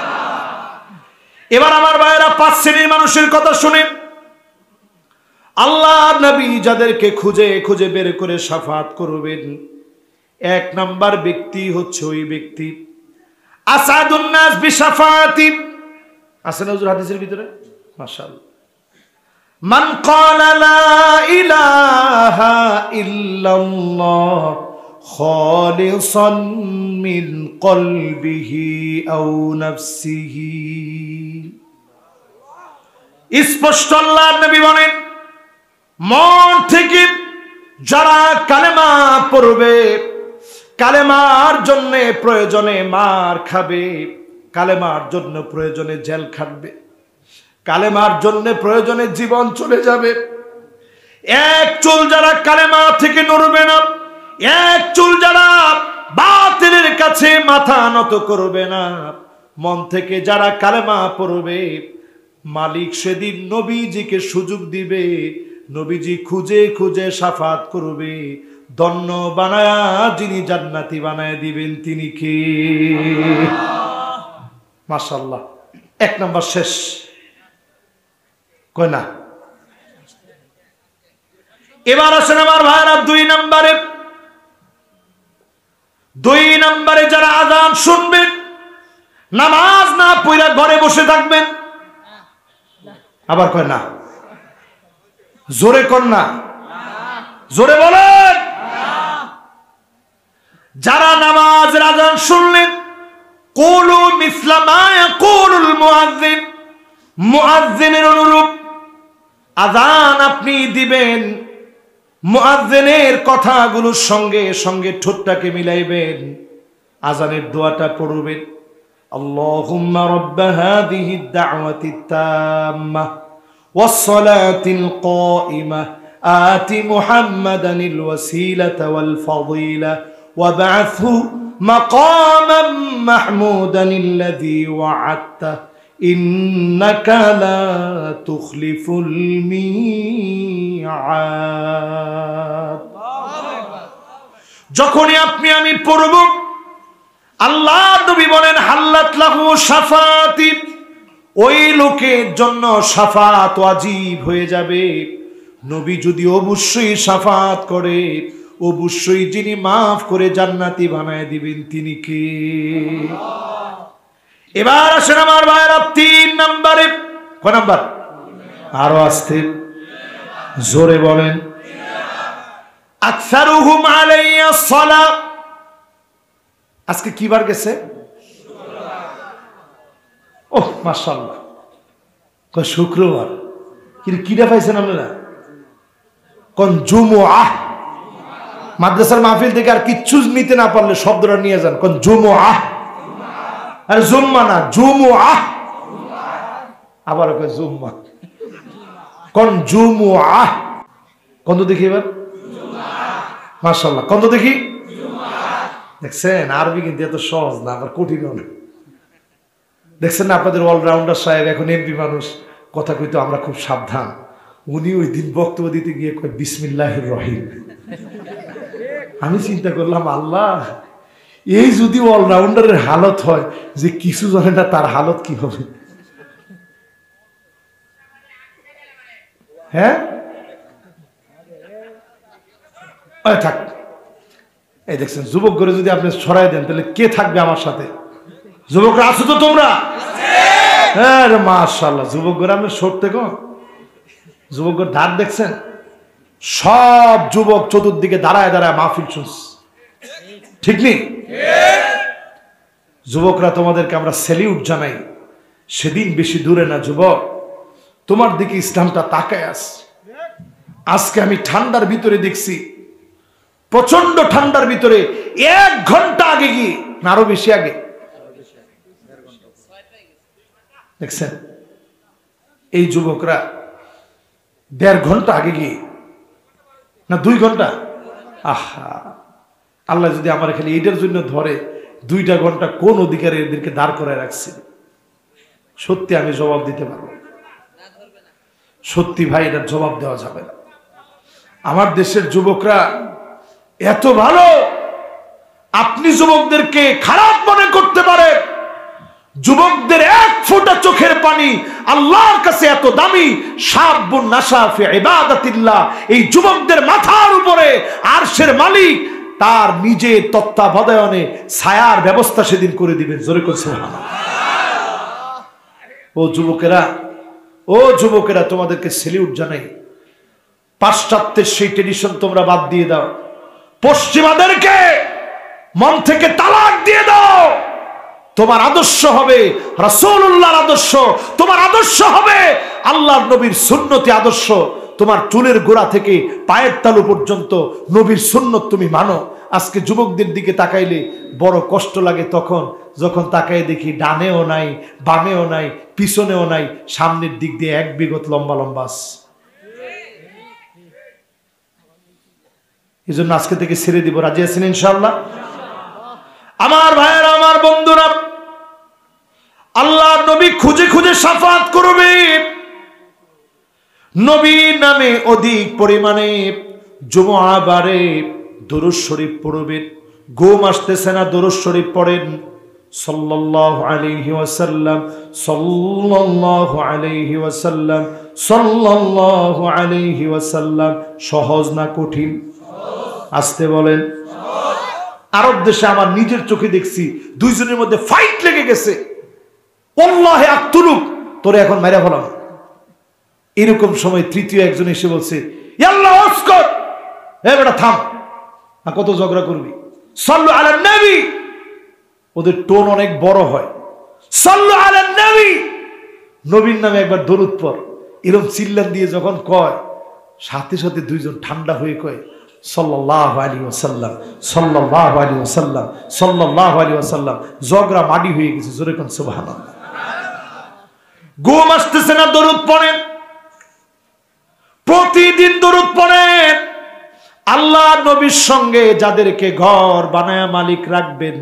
এবার আমার ভাইয়েরা 5 শ্রেণীর মানুষের কথা শুনেন। আল্লাহ নবী যাদেরকে খুঁজে খুঁজে বের করে শাফাত করবেন, 1 নাম্বার ব্যক্তি হচ্ছে ওই ব্যক্তি আসাদুন নাস বিশাফাতি। আছে না হুজুর হাদিসের ভিতরে? মাশাআল্লাহ। মান ক্বালা লা ইলাহা ইল্লাল্লাহ খালিসান মিন কলবিহি আও নাফসিহি। স্পষ্ট আল্লাহর নবী বলেন, মন থেকে যারা কালেমা পড়বে, কালেমার জন্য প্রয়োজনে মার খাবে, কালেমার জন্য প্রয়োজনে জেল খাটবে, কালেমার জন্য প্রয়োজনে জীবন চলে যাবে, এক চুল যারা কালেমা থেকে নড়বে না, এক চুল যারা বাতিলের কাছে মাথা নত করবে না, মন থেকে যারা কালেমা পড়বে, মালিক সেদিন নবীজিকে সুযোগ দিবে, নবীজি খুঁজে খুঁজে শাফাত করবে, ধন্য বানায়া যিনি জান্নাতি বানায় দিবেন তিনি কে? মাশাআল্লাহ। 1 নাম্বার শেষ, কই না? এবার আসেন আমার ভাইরা 2 নম্বরে যারা আযান শুনবেন, নামাজ না পড়ে ঘরে বসে থাকবেন। আবার কয় না, জোরে কর না, জোরে বলেন। যারা নামাজের আযান শুনলেন, কুলু মিসলা মা ইয়াকুলুল মুয়াজ্জিন, মুয়াজ্জিনের অনুরূপ আযান আপনি দিবেন, মুয়াজ্জিনের কথাগুলোর সঙ্গে সঙ্গে ঠোঁটটাকে মিলাইবেন, আযানের দোয়াটা পড়বেন। আল্লাহুম্মা রাব্বা হাযিহিদ দাওয়াতিত তাম্মাহ ওয়াস সালাতিল কাইমাহ আতি মুহাম্মাদানিল ওয়াসিলাতা ওয়াল ফাদিলা ওয়াবআথহু মাকামান মাহমুদানিল্লাযী ওয়া'আদতা ইন্নাকা লা তুখলিফুল মিআদ। যখনই আপনি আমি পড়ব, আল্লাহ নবী বলেন হাল্লাত লাহু শাফাতি, ওই লোকের জন্য শাফাত ওয়াজিব হয়ে যাবে। নবী যদি অবশ্যই শাফাত করে, অবশ্যই যিনি মাফ করে জান্নাতি বানায় দিবেন তিনি কে? এবার আসেন আমার ভাইরা 3 নম্বরে। কয় নাম্বার? আরো আস্তে জোরে বলেন। আকসারুহুম আলাইয়া সালাহ। আজকে কি বার গেছে? ওহ মাশাআল্লাহ, কয় শুক্রবার। কিন্তু কিটা পাইছেন আপনারা? কোন জুমুআহ। মাদ্রাসার মাহফিল থেকে আর কিচ্ছু নিতে না পারলে শব্দটা নিয়ে যান, কোন জুমুআহ। আরে জুম্মা না, জুমুআহ। আবার কয় জুম্মা, কোন জুমুআহ। কোন তো দেখি এবার? মাশাআল্লাহ, কোন তো দেখি? দেখছেন আরবি কিন্তু এত সহজ না, আবার কঠিন না। দেখছেন না আপনাদের অলরাউন্ডার সাহেব এখন এমপি মানুষ, কথা কইতো আমরা খুব সাবধান। উনি ওই দিন বক্তব্য দিতে গিয়ে কয় বিসমিল্লাহির রহিম। আমি চিন্তা করলাম, আল্লাহ এই যদি অলরাউন্ডারের হালত হয় যে কিছু জানে না, তার হালত কি হবে? হ্যাঁ, ওই থাক, এই দেখছেন যুবক করে যদি আপনি সরাই দেন তাহলে কে থাকবে আমার সাথে? যুবকরা আছো তো তোমরা? হ্যাঁ মাশাআল্লাহ, যুবক করে আপনি সরতে কো, যুবক ধার দেখছেন? সব যুবক চতুর্দিকে দাঁড়ায় দাঁড়ায় মাহফিল শুনছে, ঠিক নেই? যুবকরা তোমাদেরকে আমরা স্যালিউট জানাই। সেদিন বেশি দূরে না যুবক, তোমার দিকে ইসলামটা তাকায় আছে। আজকে আমি ঠান্ডার ভিতরে দেখছি, প্রচন্ড ঠান্ডার ভিতরে 1 ঘন্টা আগে গিয়ে, না আরো বেশি আগে, দেখছেন এই যুবকরা 1.5 ঘন্টা আগে গিয়ে, না 2 ঘন্টা, আহা আল্লাহ যদি আমার খালি এইটার জন্য ধরে 2টা ঘন্টা কোন অধিকারে এদেরকে দাঁড় করায় রাখছি, সত্যি আমি জবাব দিতে পারবো? সত্যি ভাই, এটার জবাব দেওয়া যাবে না। আমার দেশের যুবকরা এত ভালো, আপনি যুবকদেরকে খারাপ মনে করতে পারেন, যুবকদের 1 ফোঁটা চোখের পানি আল্লাহর কাছে এত দামি। শাবুন নাশা ফি ইবাদাতিল্লাহ, এই যুবকদের মাথার উপরে আরশের মালিক তার নিজের তত্ত্বাবধানে ছায়ার ব্যবস্থা সেদিন করে দিবেন। জোরে করে সুবহানাল্লাহ। ও যুবকেরা, ও যুবকেরা, তোমাদেরকে স্যালিউট জানাই। পাশ্চাত্যের সেই ট্রেডিশন তোমরা বাদ দিয়ে দাও, পশ্চিমাদেরকে মন থেকে তালাক দিয়ে দাও। তোমার আদর্শ হবে রাসূলুল্লাহর আদর্শ, তোমার আদর্শ হবে আল্লাহর নবীর সুন্নতি আদর্শ। তোমার চুলের গোড়া থেকে পায়ের তালু পর্যন্ত নবীর সুন্নত তুমি মানো। আজকে যুবকদের দিকে তাকাইলে বড় কষ্ট লাগে তখন যখন তাকাই দেখি ডানেও নাই, বামেও নাই, পিছনেও নাই, সামনের দিক দিয়ে 1 বিঘত লম্বা লম্বা। এই জন্য আজকে থেকে ছেড়ে দিব। রাজি আছেন ইনশাআল্লাহ? আমার ভাইয়েরা, আমার বন্ধুরা, আল্লাহর নবী খুঁজে খুঁজে শাফাত করবে। নবীর নামে অধিক পরিমাণে জুমআ বারে দুরূদ শরীফ পড়বেন। ঘুম আসতেছে না, দুরূদ শরীফ পড়েন। সাল্লাল্লাহু আলাইহি ওয়াসাল্লাম, সাল্লাল্লাহু আলাইহি ওয়াসাল্লাম, সাল্লাল্লাহু আলাইহি ওয়াসাল্লাম। সহজ না কঠিন? আসতে বলেন। আরব দেশে আমার নিজের চোখে দেখছি, 2 জনের মধ্যে ফাইট লেগে গেছে। আল্লাহে আকতুলুক, তোরে এখন মেরে ফেলাম। এরকম সময় তৃতীয় একজন এসে বলছে, আল্লাহ ওয়াসকর, এ বেটা থাম, কত ঝগড়া করবি, সাল্লু আলান নবী। ওদের টোন অনেক বড় হয়, সাল্লু আলান নবী, নবীর নামে একবার দরুদ পড়। এরকম চিল্লান দিয়ে যখন কয়, সাথে সাথে 2 জন ঠান্ডা হয়ে কয় সাল্লাল্লাহু আলাইহি ওয়াসাল্লাম, সাল্লাল্লাহু আলাইহি ওয়াসাল্লাম, সাল্লাল্লাহু আলাইহি ওয়াসাল্লাম। ঝগড়া মাটি হয়ে গেছে। জোরে কোন সুবহানাল্লাহ। ঘুম আসতেছে না, দরুদ পড়েন, প্রতিদিন দরুদ পড়েন। আল্লাহ নবীর সঙ্গে যাদেরকে ঘর বানায়া মালিক রাখবেন,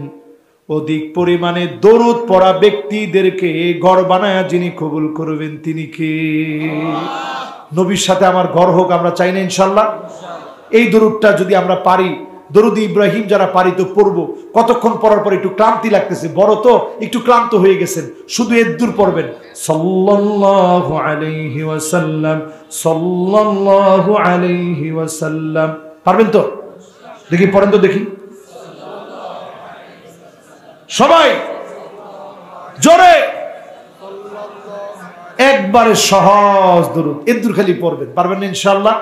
অধিক পরিমাণে দরুদ পড়া ব্যক্তিদেরকে ঘর বানায়া যিনি কবুল করবেন তিনি কে? নবীর সাথে আমার ঘর হোক, আমরা চাই না ইনশাআল্লাহ? এই দরুদটা যদি আমরা পারি, দরুদ ইব্রাহিম যারা পারি তো পড়বো। কতক্ষণ পড়ার পর একটু ক্লান্তি লাগতেছে, বড় তো একটু ক্লান্ত হয়ে গেছেন, শুধু এদ্দুর পড়বেন, সাল্লাল্লাহু আলাইহি ওয়াসাল্লাম, সাল্লাল্লাহু আলাইহি ওয়াসাল্লাম। পারবেন তো? দেখি পড়েন তো দেখি সবাই জোরে, একবারে সহজ দরুদ, এদ্দুর খালি পড়বেন। পারবেন না ইনশাআল্লাহ?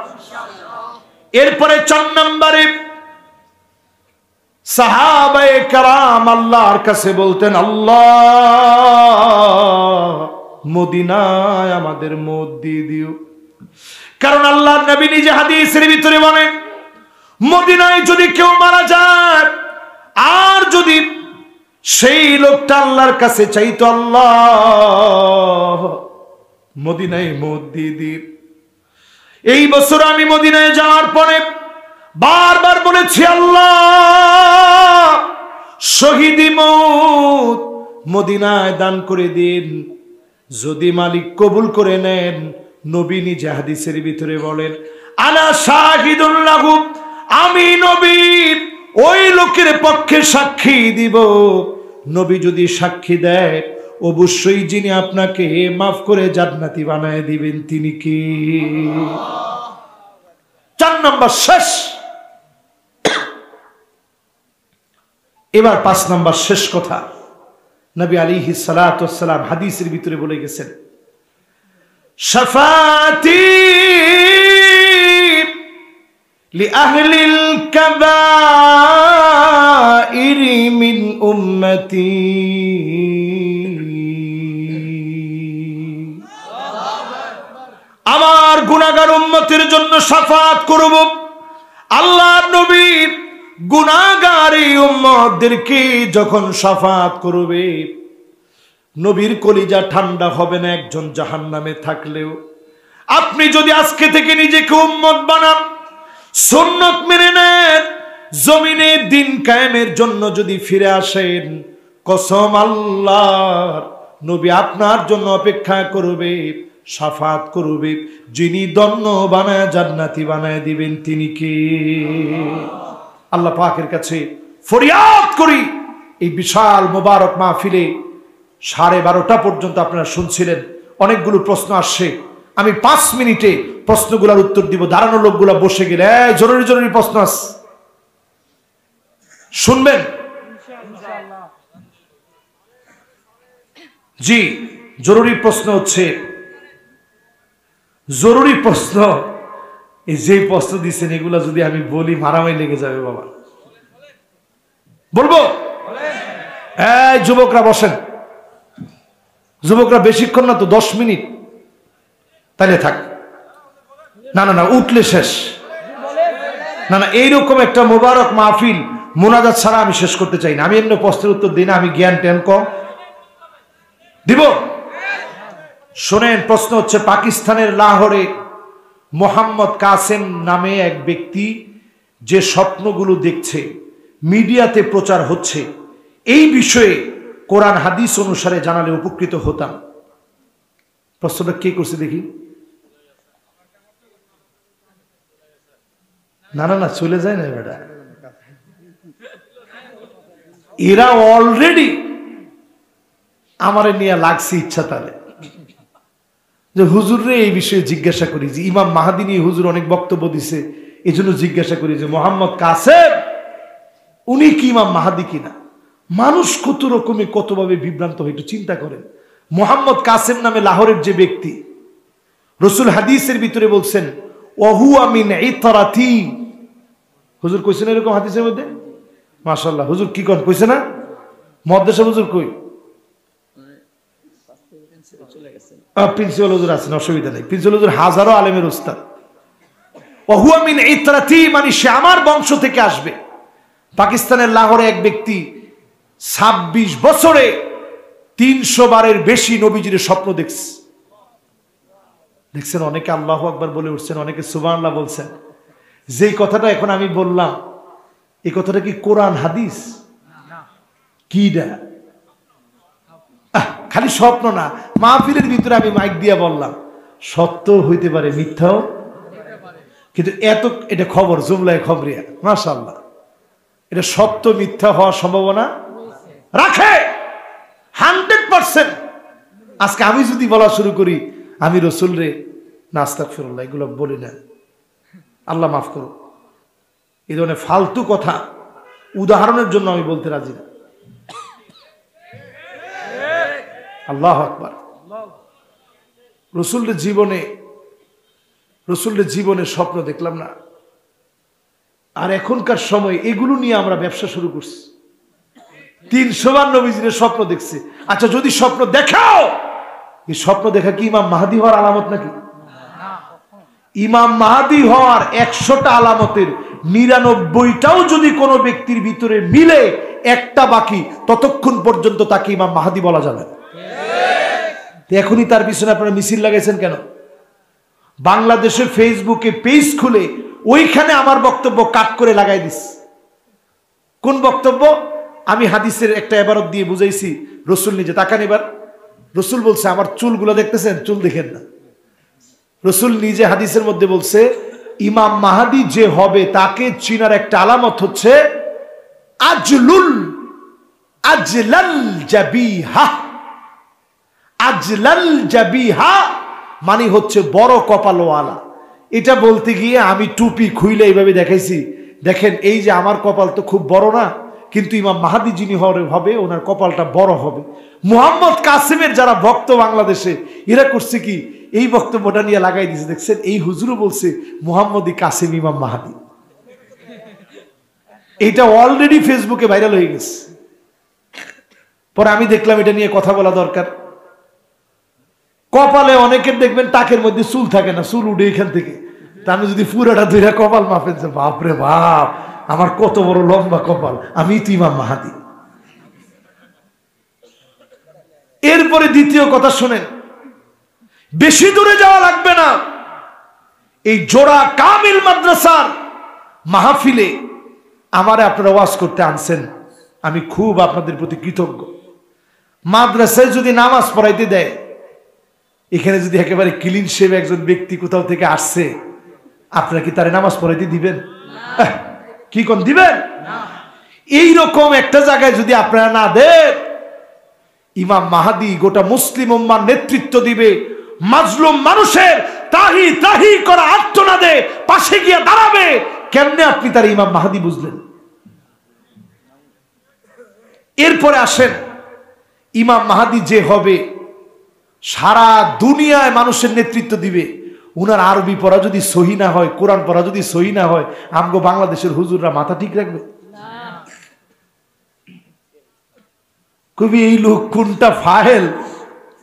এরপরে 4 নম্বরে সাহাবায়ে কেরাম আল্লাহর কাছে বলতেন, আল্লাহ মদিনায় আমাদের মত দিয়ে দিও। কারণ আল্লাহর নবী নিজে হাদিসের ভিতরে বলেন, মদিনায় যদি কেউ মারা যায় আর যদি সেই লোকটা আল্লাহর কাছে চাইতো, আল্লাহ মদিনায় মত দিয়ে দিন। এই বছর আমি মদিনায় যাওয়ার পরে বারবার বলেছি, আল্লাহ শহীদি মউত মদিনায় দান করে দিন। যদি মালিক কবুল করে নেন, নবী নিজে হাদিসের ভিতরে বলেন, আনা শাহিদুন লাহু, আমি নবী ওই লোকের পক্ষে সাক্ষী দিব। নবী যদি সাক্ষী দেয়, অবশ্যই যিনি আপনাকে মাফ করে জান্নাতি বানায় দিবেন তিনি কি? 4 নম্বর শেষ। এবার 5 নাম্বার শেষ কথা, নবী আলাইহিস সালাতু ওয়াস সালাম হাদিসের ভিতরে বলে গেছেন, শাফাআতি লিআহলিল কাবাইর মিন উম্মতি, আমার গুনাহগার উম্মতের জন্য শাফাআত করব। আল্লাহর নবী গুনাহগার এই উম্মতদেরকে যখন শাফাআত করবে, নবীর কলিজা ঠান্ডা হবে না একজন জাহান্নামে থাকলেও। আপনি যদি আজকে থেকে নিজেকে উম্মত বানান, সুন্নাত মেনে নেন, জমিনে দিন কায়েমের জন্য যদি ফিরে আসেন, কসম আল্লাহর, নবী আপনার জন্য অপেক্ষা করবে, শাফাত করবে। যিনি দন্য বানায় জান্নাতি বানায় দিবেন তিনি কে? আল্লাহ পাকের কাছে ফরিয়াদ করি, এই বিশাল মোবারক মাহফিলে 12:30 পর্যন্ত আপনারা শুনছিলেন, অনেকগুলো প্রশ্ন আসছে। আমি 5 মিনিটে প্রশ্নগুলোর উত্তর দিব। দাঁড়ানো লোকগুলা বসে গেলে জরুরি জরুরি প্রশ্ন আছে, শুনবেন? জি, জরুরি প্রশ্ন হচ্ছে, জরুরি প্রশ্ন, এই যে প্রশ্ন দিচ্ছেন এগুলা যদি আমি বলি মারামারি লেগে যাবে বাবা। বলবো? এই যুবকরা বসেন, যুবকরা বেশিক্ষণ না তো, 10 মিনিট তাইলে থাক। না না না, উঠলে শেষ। না না, এইরকম একটা মোবারক মাহফিল মোনাজাত ছাড়া আমি শেষ করতে চাই না। আমি এমনি প্রশ্নের উত্তর দিই না, আমি জ্ঞান ট্যান কম দিব। শোনেন, প্রশ্ন হচ্ছে, পাকিস্তানের লাহোরে মোহাম্মদ কাসেম নামে এক ব্যক্তি যে স্বপ্নগুলো দেখছে, মিডিয়াতে প্রচার হচ্ছে, এই বিষয়ে কোরআন হাদিস অনুসারে জানালে উপকৃত হতাম। প্রশ্নটা কে করছে দেখি? না না না, চলে যায় না বেটা, এরা অলরেডি আমারে নিয়ে লাগছে ইচ্ছা তাহলে যে হুজুরে এই বিষয়ে জিজ্ঞাসা করি, যে ইমাম মাহাদি নিয়ে হুজুর অনেক বক্তব্য দিছে, এই জন্য জিজ্ঞাসা করি যে মোহাম্মদ কাসেম উনি কি ইমাম মাহাদি কিনা। মানুষ কত রকমে কতভাবে বিভ্রান্ত হয়, একটু চিন্তা করেন। মোহাম্মদ কাসেম নামে লাহোরের যে ব্যক্তি, রসুল হাদিসের ভিতরে বলছেন ওয়াহুয়া মিন ইতরাতি, হুজুর কইছেন এরকম হাদিসের মধ্যে? মাশাআল্লাহ, হুজুর কি কোন কইছে না? মদ্দেশা হুজুর কই? প্রিন্সিপাল হুজুর আছেন, অসুবিধা নেই। প্রিন্সিপাল হুজুর হাজারো আলেমের উস্তাদ। ওয়াহুয়া মিন ইতরাতি, মানে সে আমার বংশ থেকে আসবে। পাকিস্তানের লাহোরে এক ব্যক্তি 26 বছরে 300 বারের বেশি নবীজির স্বপ্ন দেখছেন। অনেকে আল্লাহু আকবার বলে উঠছেন, অনেকে সুবহানাল্লাহ বলছেন। যেই কথাটা এখন আমি বললাম, এই কথাটা কি কোরআন হাদিস? কি না, খালি স্বপ্ন না, মাহফিলের ভিতরে আমি মাইক দিয়া বললাম, সত্য হইতে পারে, মিথ্যাও, কিন্তু এটা খবর, জুমলায় খবরিয়া, মাশাআল্লাহ, এটা সত্য মিথ্যা হওয়ার সম্ভাবনা রাখে 100%। আজকে আমি যদি বলা শুরু করি আমি রসুল রে, না আস্তাগফিরুল্লাহ, এগুলো বলি না, আল্লাহ মাফ করো, এই ধরনের ফালতু কথা উদাহরণের জন্য আমি বলতে রাজি না। আল্লাহু আকবার। রসুলের জীবনে স্বপ্ন দেখলাম না, আর এখনকার সময় এগুলো নিয়ে আমরা ব্যবসা শুরু করছি। 300 বার নবীজির স্বপ্ন দেখছে। আচ্ছা, যদি স্বপ্ন দেখাও, এই স্বপ্ন দেখা কি ইমাম মাহাদি হওয়ার আলামত নাকি? ইমাম মাহাদি হওয়ার 100টা আলামতের 99টাও যদি কোনো ব্যক্তির ভিতরে মিলে, একটা বাকি, ততক্ষণ পর্যন্ত তাকে ইমাম মাহাদি বলা যাবে না। এখনই তার পিছনে আপনারা মিছিল লাগাইছেন কেন? বাংলাদেশে ফেসবুকে পেজ খুলে ওইখানে আমার বক্তব্য কাট করে লাগাই দিস। কোন বক্তব্য? আমি হাদিসের একটা ইবারত দিয়ে বুঝাইছি, রসুল নিজে তাকান এবার। রসুল বলছে, আমার চুলগুলো দেখতেছেন, চুল দেখেন না। রসুল নিজে হাদিসের মধ্যে বলছে, ইমাম মাহাদি যে হবে তাকে চিনার একটা আলামত হচ্ছে আজলাল জাবিহা। আজলাল জাবিহা মানে হচ্ছে বড় কপালওয়ালা। এটা বলতে গিয়ে আমি টুপি খুইলে এইভাবে দেখাইছি, দেখেন এই যে আমার কপাল তো খুব বড় না, কিন্তু ইমাম মাহাদি যিনি হবে ওনার কপালটা বড় হবে। মুহাম্মদ কাসেমের যারা ভক্ত বাংলাদেশে, এরা করছে কি, এই বক্তব্যটা নিয়ে লাগাই দিয়েছে, দেখছেন এই হুজুরও বলছে মুহাম্মদি কাসেম ইমাম মাহাদি। এটা অলরেডি ফেসবুকে ভাইরাল হয়ে গেছে। পরে আমি দেখলাম এটা নিয়ে কথা বলা দরকার। কপালে অনেকের দেখবেন টাকের মধ্যে চুল থাকে না, চুল উঠে এখান থেকে। তা আমি যদি পুরোটা ধরে কপাল মাপেন, বাপরে বাপ, আমার কত বড় লম্বা কপাল, আমি তো ইমাম মাহাদি। এরপরে দ্বিতীয় কথা শোনেন, বেশি দূরে যাওয়া লাগবে না, এই জোড়া কামিল মাদ্রাসার মাহফিলে আমারে আপনারা ওয়াজ করতে আনছেন, আমি খুব আপনাদের প্রতি কৃতজ্ঞ। মাদ্রাসায় যদি নামাজ পড়াইতে দেয়, এখানে যদি একেবারে ক্লিন শেভ একজন ব্যক্তি কোথাও থেকে আসছে, আপনারা কি তারে নামাজ পড়াইতে দিবেন? কি কোন দিবেন? এইরকম একটা জায়গায় যদি আপনারা না দেন, ইমাম মাহাদি গোটা মুসলিম উম্মার নেতৃত্ব দিবে, মাজলুম মানুষের তাহি তাহি করা আর্তনাদে পাশে গিয়ে দাঁড়াবে, কেমনে আপনি তার ইমাম মাহাদি বুঝলেন? এরপরে আসেন, ইমাম মাহাদি যে হবে সারা দুনিয়ায় মানুষের নেতৃত্ব দিবে, উনার আরবি পড়া যদি সহি না হয়, কোরআন পড়া যদি সহি না হয়, আমগো বাংলাদেশের হুজুররা মাথা ঠিক রাখবে? কবি এই লোক কোনটা ফাইল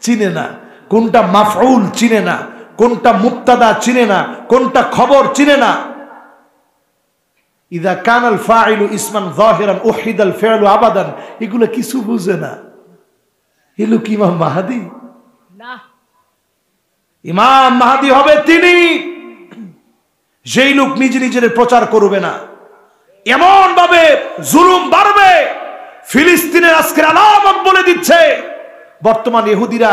চিনে না, কোনটা মাফউল চিনে না, কোনটা মুবতাদা চিনে না, কোনটা খবর চিনে না। ইদা কানাল ফাইলু ইসমান যাহিরান উহিদাল ফি'লু আবাদান, এগুলো কিছু বুঝে না। এই লোক ইমাম মাহাদি না। ইমাম মাহাদি হবে তিনি, যেই লোক নিজে নিজের প্রচার করবে না। এমন ভাবে জুলুম বাড়বে, ফিলিস্তিনের আজকের আলামত বলে দিচ্ছে। বর্তমান ইহুদিরা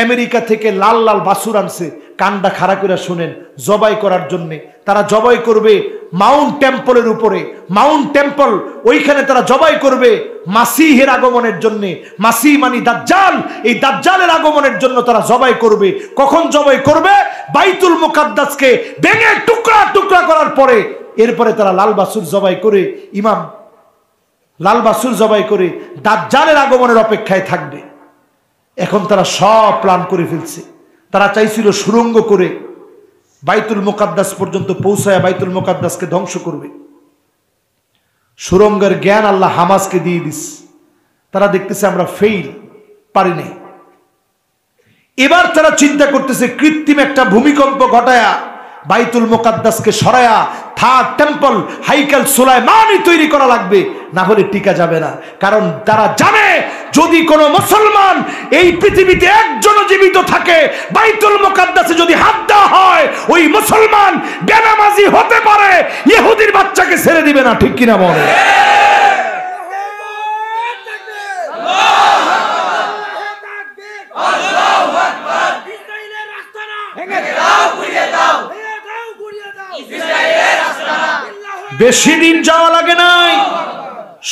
আমেরিকা থেকে লাল লাল বাছুর আনছে, কানটা খাড়া করে শুনেন, জবাই করার জন্য। তারা জবাই করবে মাউন্ট টেম্পলের উপরে, মাউন্ট টেম্পল, ওইখানে তারা জবাই করবে মাসিহের আগমনের জন্য। মাসিহ মানে দাজ্জাল, এই দাজ্জালের আগমনের জন্য তারা জবাই করবে। কখন জবাই করবে? বাইতুল মুকাদ্দাসকে ভেঙে টুকরা টুকরা করার পরে, এরপরে তারা লাল বাছুর জবাই করে, ইমাম লাল বাছুর জবাই করে দাজ্জালের আগমনের অপেক্ষায় থাকবে। এখন তারা সব প্ল্যান করে ফেলছে। তারা চাইছিল সুড়ঙ্গ করে বাইতুল মুকাদ্দাস পর্যন্ত পৌঁছায় বাইতুল মুকাদ্দাসকে ধ্বংস করবে। সুড়ঙ্গের জ্ঞান আল্লাহ হামাসকে দিয়ে দিস। তারা দেখতেছে আমরা ফেইল, পারি নাই। এবার তারা চিন্তা করতেছে কৃত্রিম একটা ভূমিকম্প ঘটায়া বাইতুল মুকাদ্দাসকে সরায়া থার্ড টেম্পল হাইকেল সুলাইমানি তৈরি করা লাগবে, না হলে টিকা যাবে না। কারণ তারা জানে যদি কোনো মুসলমান এই পৃথিবীতে একজন জীবিত থাকে, বাইতুল মুকাদ্দাসে যদি হাত দেওয়া হয়, ওই মুসলমান বেনামাজি হতে পারে, ইহুদির বাচ্চাকে ছেড়ে দিবে না। ঠিক কিনা বলে? বেশি দিন যাওয়া লাগে নাই,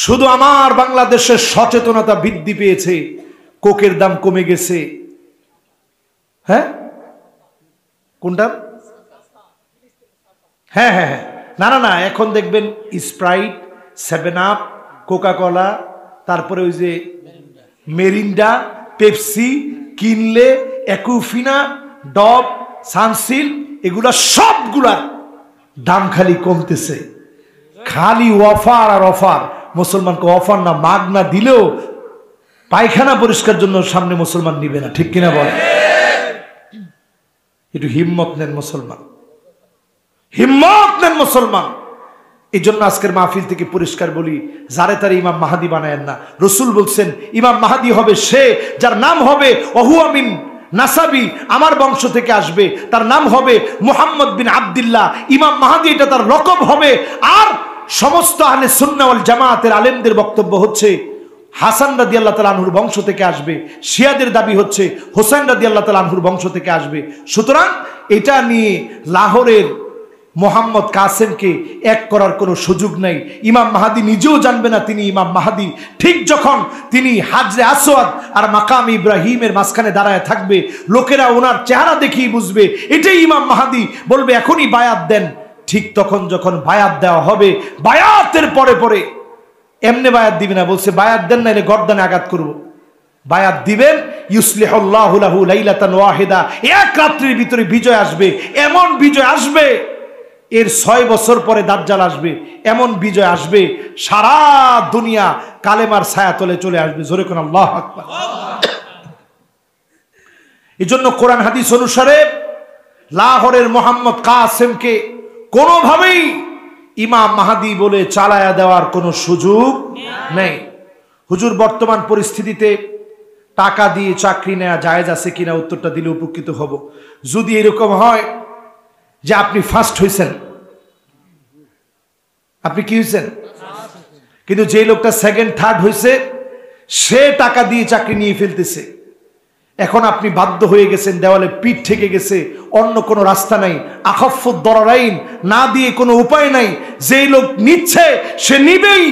শুধু আমার বাংলাদেশের সচেতনতা বৃদ্ধি পেয়েছে, কোকের দাম কমে গেছে। হ্যাঁ, কোনটা? হ্যাঁ হ্যাঁ হ্যাঁ, না না না, এখন দেখবেন স্প্রাইট, 7 আপ, কোকা কোলা, তারপরে ওই যে মেরিন্ডা, পেপসি কিনলে, একুফিনা, ডব, সানসিল, এগুলা সবগুলার দাম খালি কমতেছে। খালি অফার আর অফার। মুসলমানকে অফার না মাগনা দিলেও পায়খানা পরিষ্কার জন্য সামনে মুসলমান নিবে না। ঠিক কিনা বলে? একটু হিম্মত নেন মুসলমান, হিম্মত নেন মুসলমান। এই জন্য আজকের মাহফিল থেকে পরিষ্কার বলি, যারে তারে ইমাম মাহাদি বানায়েন না। রসুল বলছেন ইমাম মাহাদি হবে সে যার নাম হবে ওহুয়া মিন নাসাবি, আমার বংশ থেকে আসবে, তার নাম হবে মুহাম্মদ বিন আব্দুল্লাহ। ইমাম মাহাদি এটা তার লকব হবে। আর সমস্ত আহলে সুন্নাহ ওয়াল জামাতের আলেমদের বক্তব্য হচ্ছে হাসান রাদিয়াল্লাহু তাআলা আনহুর বংশ থেকে আসবে, শিয়াদের দাবি হচ্ছে হোসেন রাদিয়াল্লাহু তাআলা আনহুর বংশ থেকে আসবে। সুতরাং এটা নিয়ে লাহোরের মোহাম্মদ কাসেমকে এক করার কোনো সুযোগ নাই। ইমাম মাহাদি নিজেও জানবে না তিনি ইমাম মাহাদি। ঠিক যখন তিনি হাজরে আসওয়াদ আর মাকাম ইব্রাহিমের মাঝখানে দাঁড়ায় থাকবে, লোকেরা ওনার চেহারা দেখেই বুঝবে এটাই ইমাম মাহাদি, বলবে এখনই বায়াত দেন। ঠিক তখন যখন বায়াত দেওয়া হবে, বায়াতের পরে পরে এমনি বায়াত দিবে না, বলছে বায়াত দেন নাইলে গর্দানে আঘাত করব। বায়াত দিবেন, ইউসলিহুল্লাহু লাহু লাইলাতান ওয়াহিদা, এক রাত্রির ভিতরে বিজয় আসবে, এমন বিজয় আসবে, এর 6 বছর পরে দাজ্জাল আসবে, এমন বিজয় আসবে সারা দুনিয়া কালেমার ছায়াতলে চলে আসবে। জোরে কোন আল্লাহু আকবার। এজন্য কোরআন হাদিস অনুসারে লাহোরের মোহাম্মদ কাসেমকে কোনোভাবেই ইমাম মাহাদি বলে চালায়া দেওয়ার কোনো সুযোগ নেই। হুজুর, বর্তমান পরিস্থিতিতে টাকা দিয়ে চাকরি নেওয়া জায়েজ আছে কিনা উত্তরটা দিলে উপকৃত হব। যদি এরকম হয় যে আপনি ফার্স্ট হয়েছেন, আপনি কি হয়েছেন, কিন্তু যে লোকটা সেকেন্ড থার্ড হয়েছে সে টাকা দিয়ে চাকরি নিয়ে ফেলতেছে, এখন আপনি বাধ্য হয়ে গেছেন, দেওয়ালে পিঠ ঠেকে গেছে, অন্য কোনো রাস্তা নাই, আখাফুদ দরারাইন, না দিয়ে কোনো উপায় নাই, যেই লোক নিচ্ছে সে নিবেই,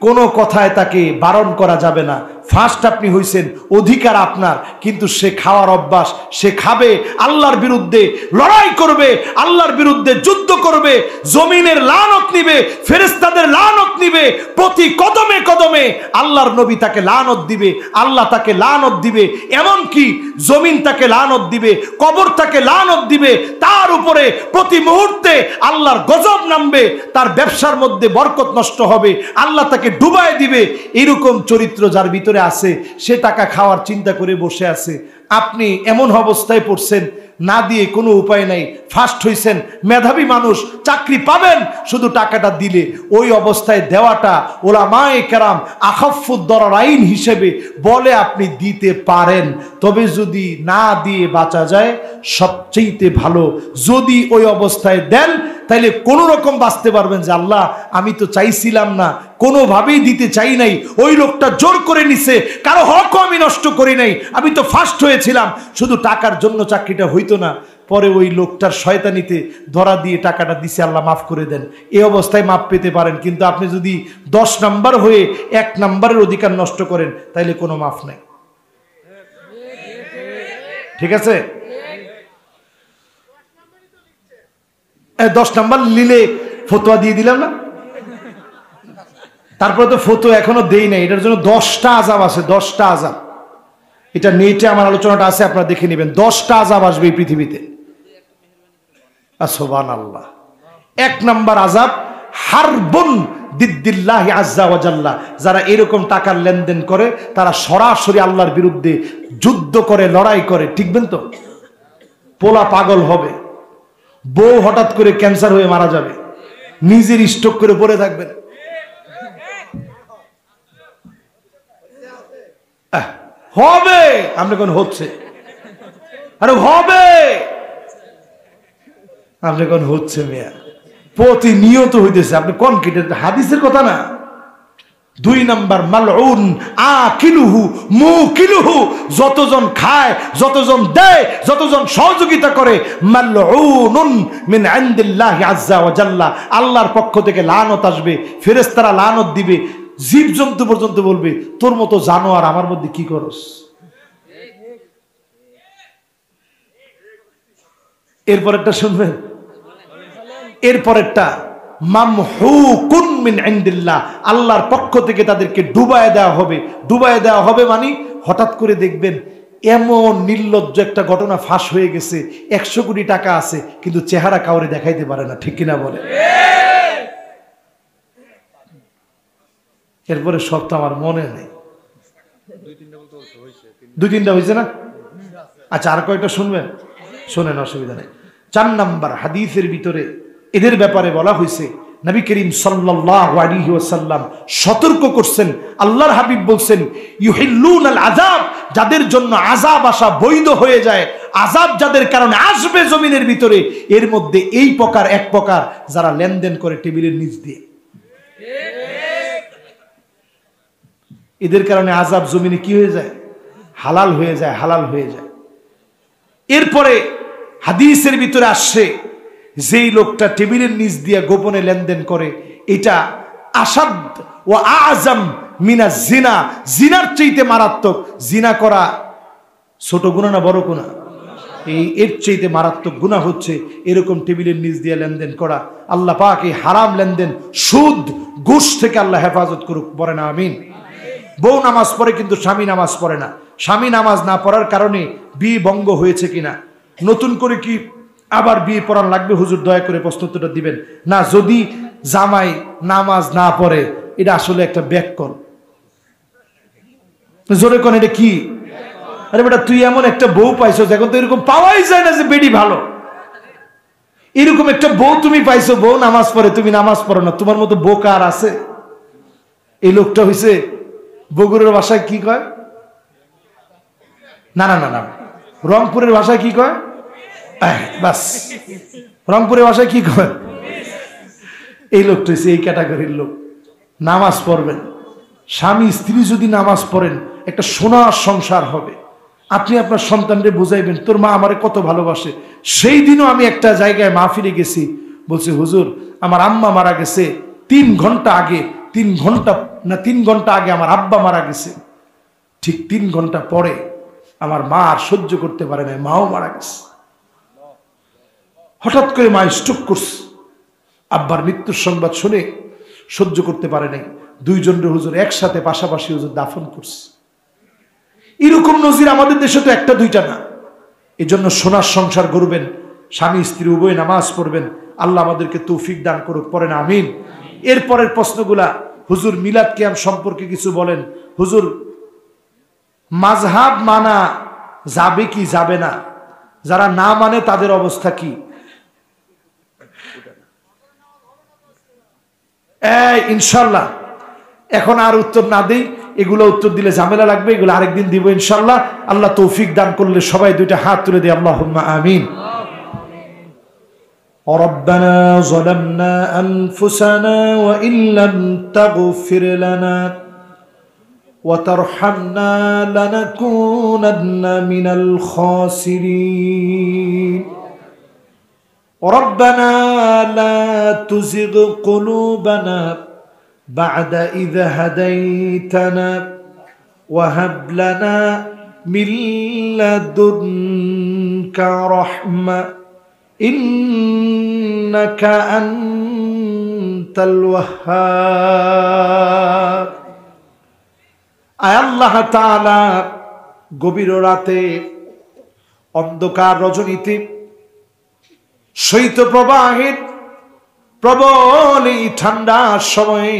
কোনো কথায় তাকে বারণ করা যাবে না। ফার্স্ট আপনি হইছেন, অধিকার আপনার, কিন্তু সে খাওয়ার অভ্যাস, সে খাবে, আল্লাহর বিরুদ্ধে লড়াই করবে, আল্লাহর বিরুদ্ধে যুদ্ধ করবে, জমিনের লানত নিবে, ফেরেশতাদের লানত নিবে, প্রতি কদমে কদমে আল্লাহর নবী তাকে লানত দিবে, আল্লাহ তাকে লানত দিবে, এমন কি জমিন তাকে লানত দিবে, কবর তাকে লানত দিবে, তার উপরে প্রতি মুহূর্তে আল্লাহর গজব নামবে, তার ব্যবসার মধ্যে বরকত নষ্ট হবে, আল্লাহ তাকে ডুবায় দিবে। এরকম চরিত্র যার ভিতরে আছে, সে টাকা খাওয়ার চিন্তা করে বসে আছে। আপনি এমন অবস্থায় পড়ছেন, না দিয়ে কোনো উপায় নাই, ফার্স্ট হইছেন, মেধাবী মানুষ, চাকরি পাবেন শুধু টাকাটা দিলে। ওই অবস্থায় দেওয়াটা উলামায়ে কেরাম আখাফুদ দরারাইন হিসেবে বলে আপনি দিতে পারেন। তবে যদি না দিয়ে বাঁচা যায় সবচেয়ে ভালো। যদি ওই অবস্থায় দেন তাইলে কোনো রকম বাঁচতে পারবেন যে আল্লাহ আমি তো চাইছিলাম না, কোনোভাবেই দিতে চাই নাই, ওই লোকটা জোর করে নিছে, কারো হক আমি নষ্ট করি নাই, আমি তো ফার্স্ট হয়েছিলাম, শুধু টাকার জন্য চাকরিটা হইতো না, পরে ওই লোকটার শয়তানিতে ধরা দিয়ে টাকাটা দিছে, আল্লাহ মাফ করে দেন। এই অবস্থায় মাফ পেতে পারেন। কিন্তু আপনি যদি 10 নাম্বার হয়ে 1 নাম্বারের অধিকার নষ্ট করেন তাইলে কোনো মাফ নাই। ঠিক আছে? 10 নাম্বার নিলে ফতোয়া দিয়ে দিলাম না, তারপরে তো ফতোয়া এখনো দেই নাই, এটার জন্য 10টা আযাব আছে, 10টা আযাব। এটা নেটে আমার আলোচনাটা আছে, আপনারা দেখে নেবেন। 10টা আযাব আসবে এই পৃথিবীতে। সুবহানাল্লাহ। 1 নাম্বার আযাব হারবুন দিদ্দিল্লাহি আযজা ওয়া জাল্লা। যারা এরকম টাকার লেনদেন করে তারা সরাসরি আল্লাহর বিরুদ্ধে যুদ্ধ করে, লড়াই করে। ঠিকবেন তো? পোলা পাগল হবে, বউ হঠাৎ করে ক্যান্সার হয়ে মারা যাবে, নিজের স্ট্রোক করে পড়ে থাকবেন। হবে, আপনি কোন হচ্ছে, আরে হবে, আপনি কোন হচ্ছে মিয়া, প্রতিনিয়ত হইতেছে। আপনি কোন কেটে হাদিসের কথা না। 2 নাম্বার মালউন আকিলুহু মুকিলুহু। যতজন খায়, যতজন দেয়, যতজন সহযোগিতা করে, মালউনুন মিন ইনদিল্লাহি আযজা ওয়া জাল্লা। আল্লাহর পক্ষ থেকে লানত আসবে, ফেরেশতারা লানত দিবে, জীবজন্তু পর্যন্ত বলবে তোর মতো জানোয়ার আমার মধ্যে কি করস। এরপরেরটা শুনবেন, এরপরেরটা মামহুকুন মিন ইনদিল্লাহ। আল্লাহর পক্ষ থেকে তাদেরকে ডুবায় দেওয়া হবে। ডুবায় দেওয়া হবে মানে হঠাৎ করে দেখবেন এমন নির্লজ্জ একটা ঘটনা ফাঁস হয়ে গেছে, 100 কোটি টাকা আছে কিন্তু চেহারা কাউরে দেখাইতে পারে না। ঠিক কিনা বলে? এরপরে সব তো আমার মনে নেই, 2-3টা হয়েছে না? আচ্ছা, আর কয়েকটা শুনবেন, শোনেন, অসুবিধা নেই। 4 নাম্বার হাদিসের ভিতরে এদের ব্যাপারে বলা হয়েছে, নবী করিম সাল্লাল্লাহু আলাইহি ওয়াসাল্লাম সতর্ক করছেন। আল্লাহর হাবিব বলছেন ইউহিল্লুনাল আযাব, যাদের জন্য আযাব আসা বৈধ হয়ে যায়, আযাব যাদের কারণে আসবে জমিনের ভিতরে, এর মধ্যে এই প্রকার, এক প্রকার যারা লেনদেন করে টেবিলের নিচ দিয়ে, এদের কারণে আযাব জমিনে কি হয়ে যায়? হালাল হয়ে যায়, হালাল হয়ে যায়। এরপরে হাদিসের ভিতরে আসছে যেই লোকটা টেবিলের নিচ দিয়ে গোপনে লেনদেন করে, এটা আসাদ ও আযম মিনা জিনা, জিনার চাইতে মারাত্মক। জিনা করা ছোট গুনাহ না বড় গুনাহ? এর চাইতে মারাত্মক গুনাহ হচ্ছে এরকম টেবিলের নিচ দিয়ে লেনদেন করা। আল্লাহ পাক এই হারাম লেনদেন, সুদ, ঘুষ থেকে আল্লাহ হেফাজত করুক, পড়ে না আমিন। বউ নামাজ পড়ে কিন্তু স্বামী নামাজ পড়ে না। স্বামী নামাজ না পড়ার কারণে বিয়ে ভঙ্গ হয়েছে কিনা, নতুন করে কি আবার বিয়ে পড়ান লাগবে? হুজুর দয়া করে প্রশ্নোত্তরটা দিবেন না। যদি জামাই নামাজ না পড়ে, এটা আসলে একটা ব্যাককল। জোরে কোন এটা কি? আরে বেটা, তুই এমন একটা বউ পাইছো, এখন তো এরকম পাওয়াই যায় না যে বেডি ভালো। এরকম একটা বউ তুমি পাইছো, বউ নামাজ পড়ে, তুমি নামাজ পড়ো না। তোমার মতো বোকা আর আছে? এই লোকটা হইছে বগুড়ার ভাষায় কি কয়? না না না না, রংপুরের ভাষায় কি কয়? বাস, রংপুরের ভাষায় কি কয়? এই লোকটা হচ্ছে এই ক্যাটাগরির লোক। নামাজ পড়বেন, স্বামী স্ত্রী যদি নামাজ পড়েন, একটা সোনার সংসার হবে। আপনি আপনার সন্তানকে বুঝাইবেন, তোর মা আমারে কত ভালোবাসে। সেই দিনও আমি একটা জায়গায় মাহফিলে গেছি, বলছে হুজুর আমার আম্মা মারা গেছে 3 ঘন্টা আগে, 3 ঘন্টা আগে আমার আব্বা মারা গেছে। ঠিক 3 ঘন্টা পরে আমার মা আর সহ্য করতে পারে না, মাও মারা গেছে। হঠাৎ করে মা স্ট্রোক করছে। আব্বার মৃত্যুর সংবাদ শুনে সহ্য করতে পারে নাই। 2 জনের হুজুর একসাথে পাশাপাশি হুজুর দাফন করছে। এরকম নজির আমাদের দেশে তো 1-2টা না। এই জন্য সোনার সংসার গড়বেন, স্বামী স্ত্রী উভয় নামাজ পড়বেন। আল্লাহ আমাদেরকে তৌফিক দান করুক, পড়ে না আমিন। এরপরের প্রশ্নগুলা, হুজুর মিলাদ কিয়াম সম্পর্কে কিছু বলেন। হুজুর মাযহাব মানা যাবে কি যাবে না? যারা না মানে তাদের অবস্থা কি? ইনশাল্লাহ এখন আর উত্তর না দেই, এগুলো উত্তর দিলে ঝামেলা লাগবে, এগুলো আরেকদিন দিব ইনশাল্লাহ। আল্লাহ তৌফিক দান করলে সবাই 2টা হাত তুলে দিই, আল্লাহুম্মা আমিন। ربنا ظلمنا أنفسنا وإن لم تغفر لنا وترحمنا لنكونن من الخاسرين ربنا لا تزغ قلوبنا بعد إذ هديتنا وهب لنا من لدنك رحمة إنك أنت الوهاب আয় আল্লাহ তাআলা, গভীর রাতে অন্ধকার রজনীতে শৈত প্রবাহের প্রবল এই ঠান্ডার সময়ে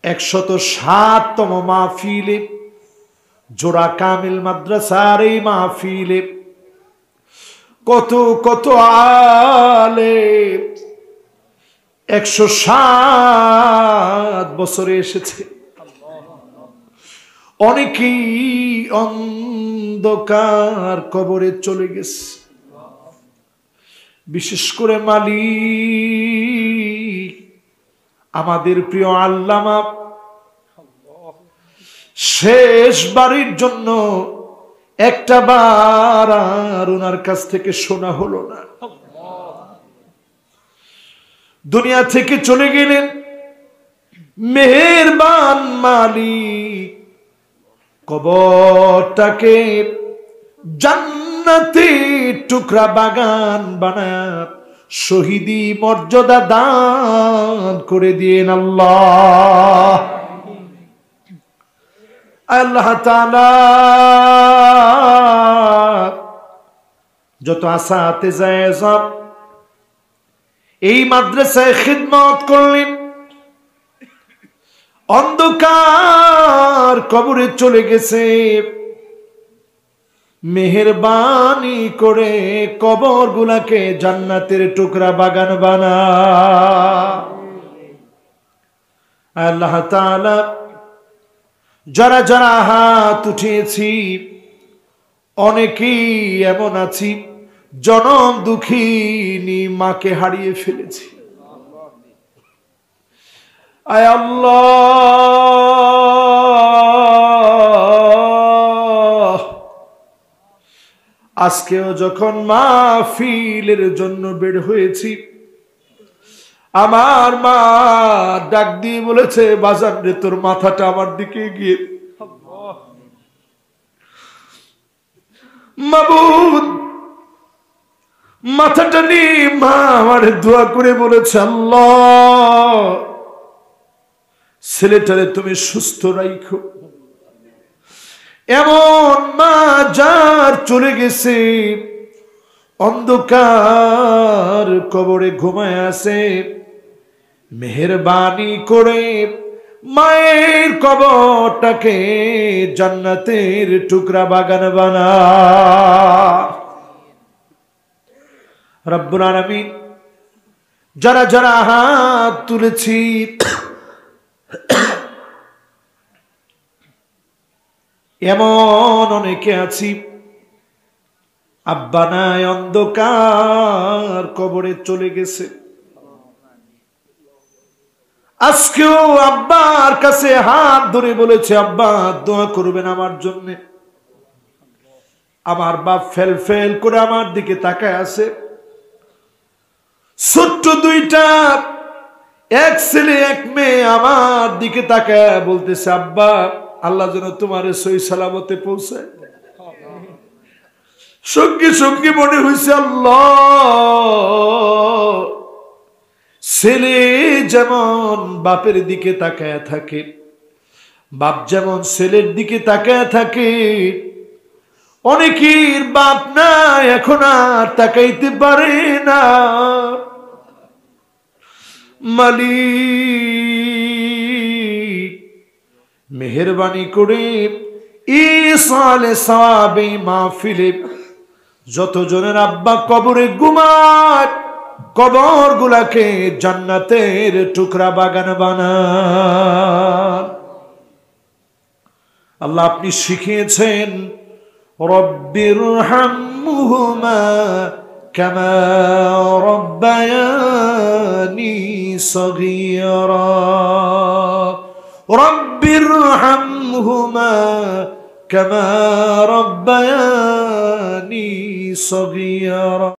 107তম মাহফিলে, জোড়া কামিল মাদ্রাসার এই মাহফিলে কত কত আলেম 107 বছরে এসেছে। অনেকেই অন্ধকার কবরে চলে গেছে। বিশেষ করে মালিক আমাদের প্রিয় আল্লামা শেষবারের জন্য একটা বার আর ওনার কাছ থেকে শোনা হলো না। দুনিয়া থেকে চলে গেলেন। মেহেরবান মালিক কবরটাকে জান্নাতে টুকরা বাগান বানায় শহীদি মর্যাদা দান করে দিয়েন আল্লাহ। আল্লাহ তাআলা যত আসাতিজা এই মাদ্রাসায় খিদমত করলেন, অন্ধকার কবরে চলে গেছে, মেহেরবানি করে কবর গুলাকে জান্নাতের টুকরা বাগান বানা। আল্লাহ তাআলা যারা যারা হাত উঠিয়েছি, অনেকেই এমন আছি জনম দুঃখিনী মাকে হারিয়ে ফেলেছি। আয় আল্লাহ, আজকেও যখন মাহফিলের জন্য বের হয়েছি, আমার মা ডাক দিয়ে বলেছে, বাজান রে তোর মাথাটা আমার দিকে গিয়ে। মাবুদ মাথাটা নিয়ে মা আমার দোয়া করে বলেছে, আল্লাহ ছেলেটারে তুমি সুস্থ রাখো। এমন মা যার চলে গেছে, অন্ধকার কবরে ঘুমায় আছে, মেহেরবানি করে মায়ের কবরটাকে জান্নাতের টুকরা বাগান বানা। রব্বুল আলামিন যারা যারা হাত তুলেছি, এমন অনেকে আছি আব্বা নাই, অন্ধকার কবরে চলে গেছে। আজকেও আব্বার কাছে হাত ধরে বলেছে, আব্বা দোয়া করবেন আমার জন্য। আমার বাপ ফেল ফেল করে আমার দিকে তাকায় আছে। ছোট্ট দুইটা, এক ছেলে এক মেয়ে আমার দিকে তাকায় বলতেছে, আব্বা আল্লাহ যেন তোমার সহি সালামতে পৌঁছায়। সঙ্গে সঙ্গে মনে হয়েছে, আল্লাহ ছেলে যেমন বাপের দিকে তাকায় থাকে, বাপ যেমন ছেলের দিকে তাকায় থাকে, অনেকের বাপ না এখন আর তাকাইতে পারে না। মালিক মেহেরবানি করে ইসালে সাওয়াবে মাহফিলে যতজনের আব্বা কবরে ঘুমায়, কবর গুলাকে জান্নাতের টুকরা বাগান বানান। আল্লাহ আপনি শিখিয়েছেন, রব্বিরহামহুমা কামা রব্বায়ানি সগীরা, রব্বিরহামহুমা কামা রব্বায়ানি সগীরা।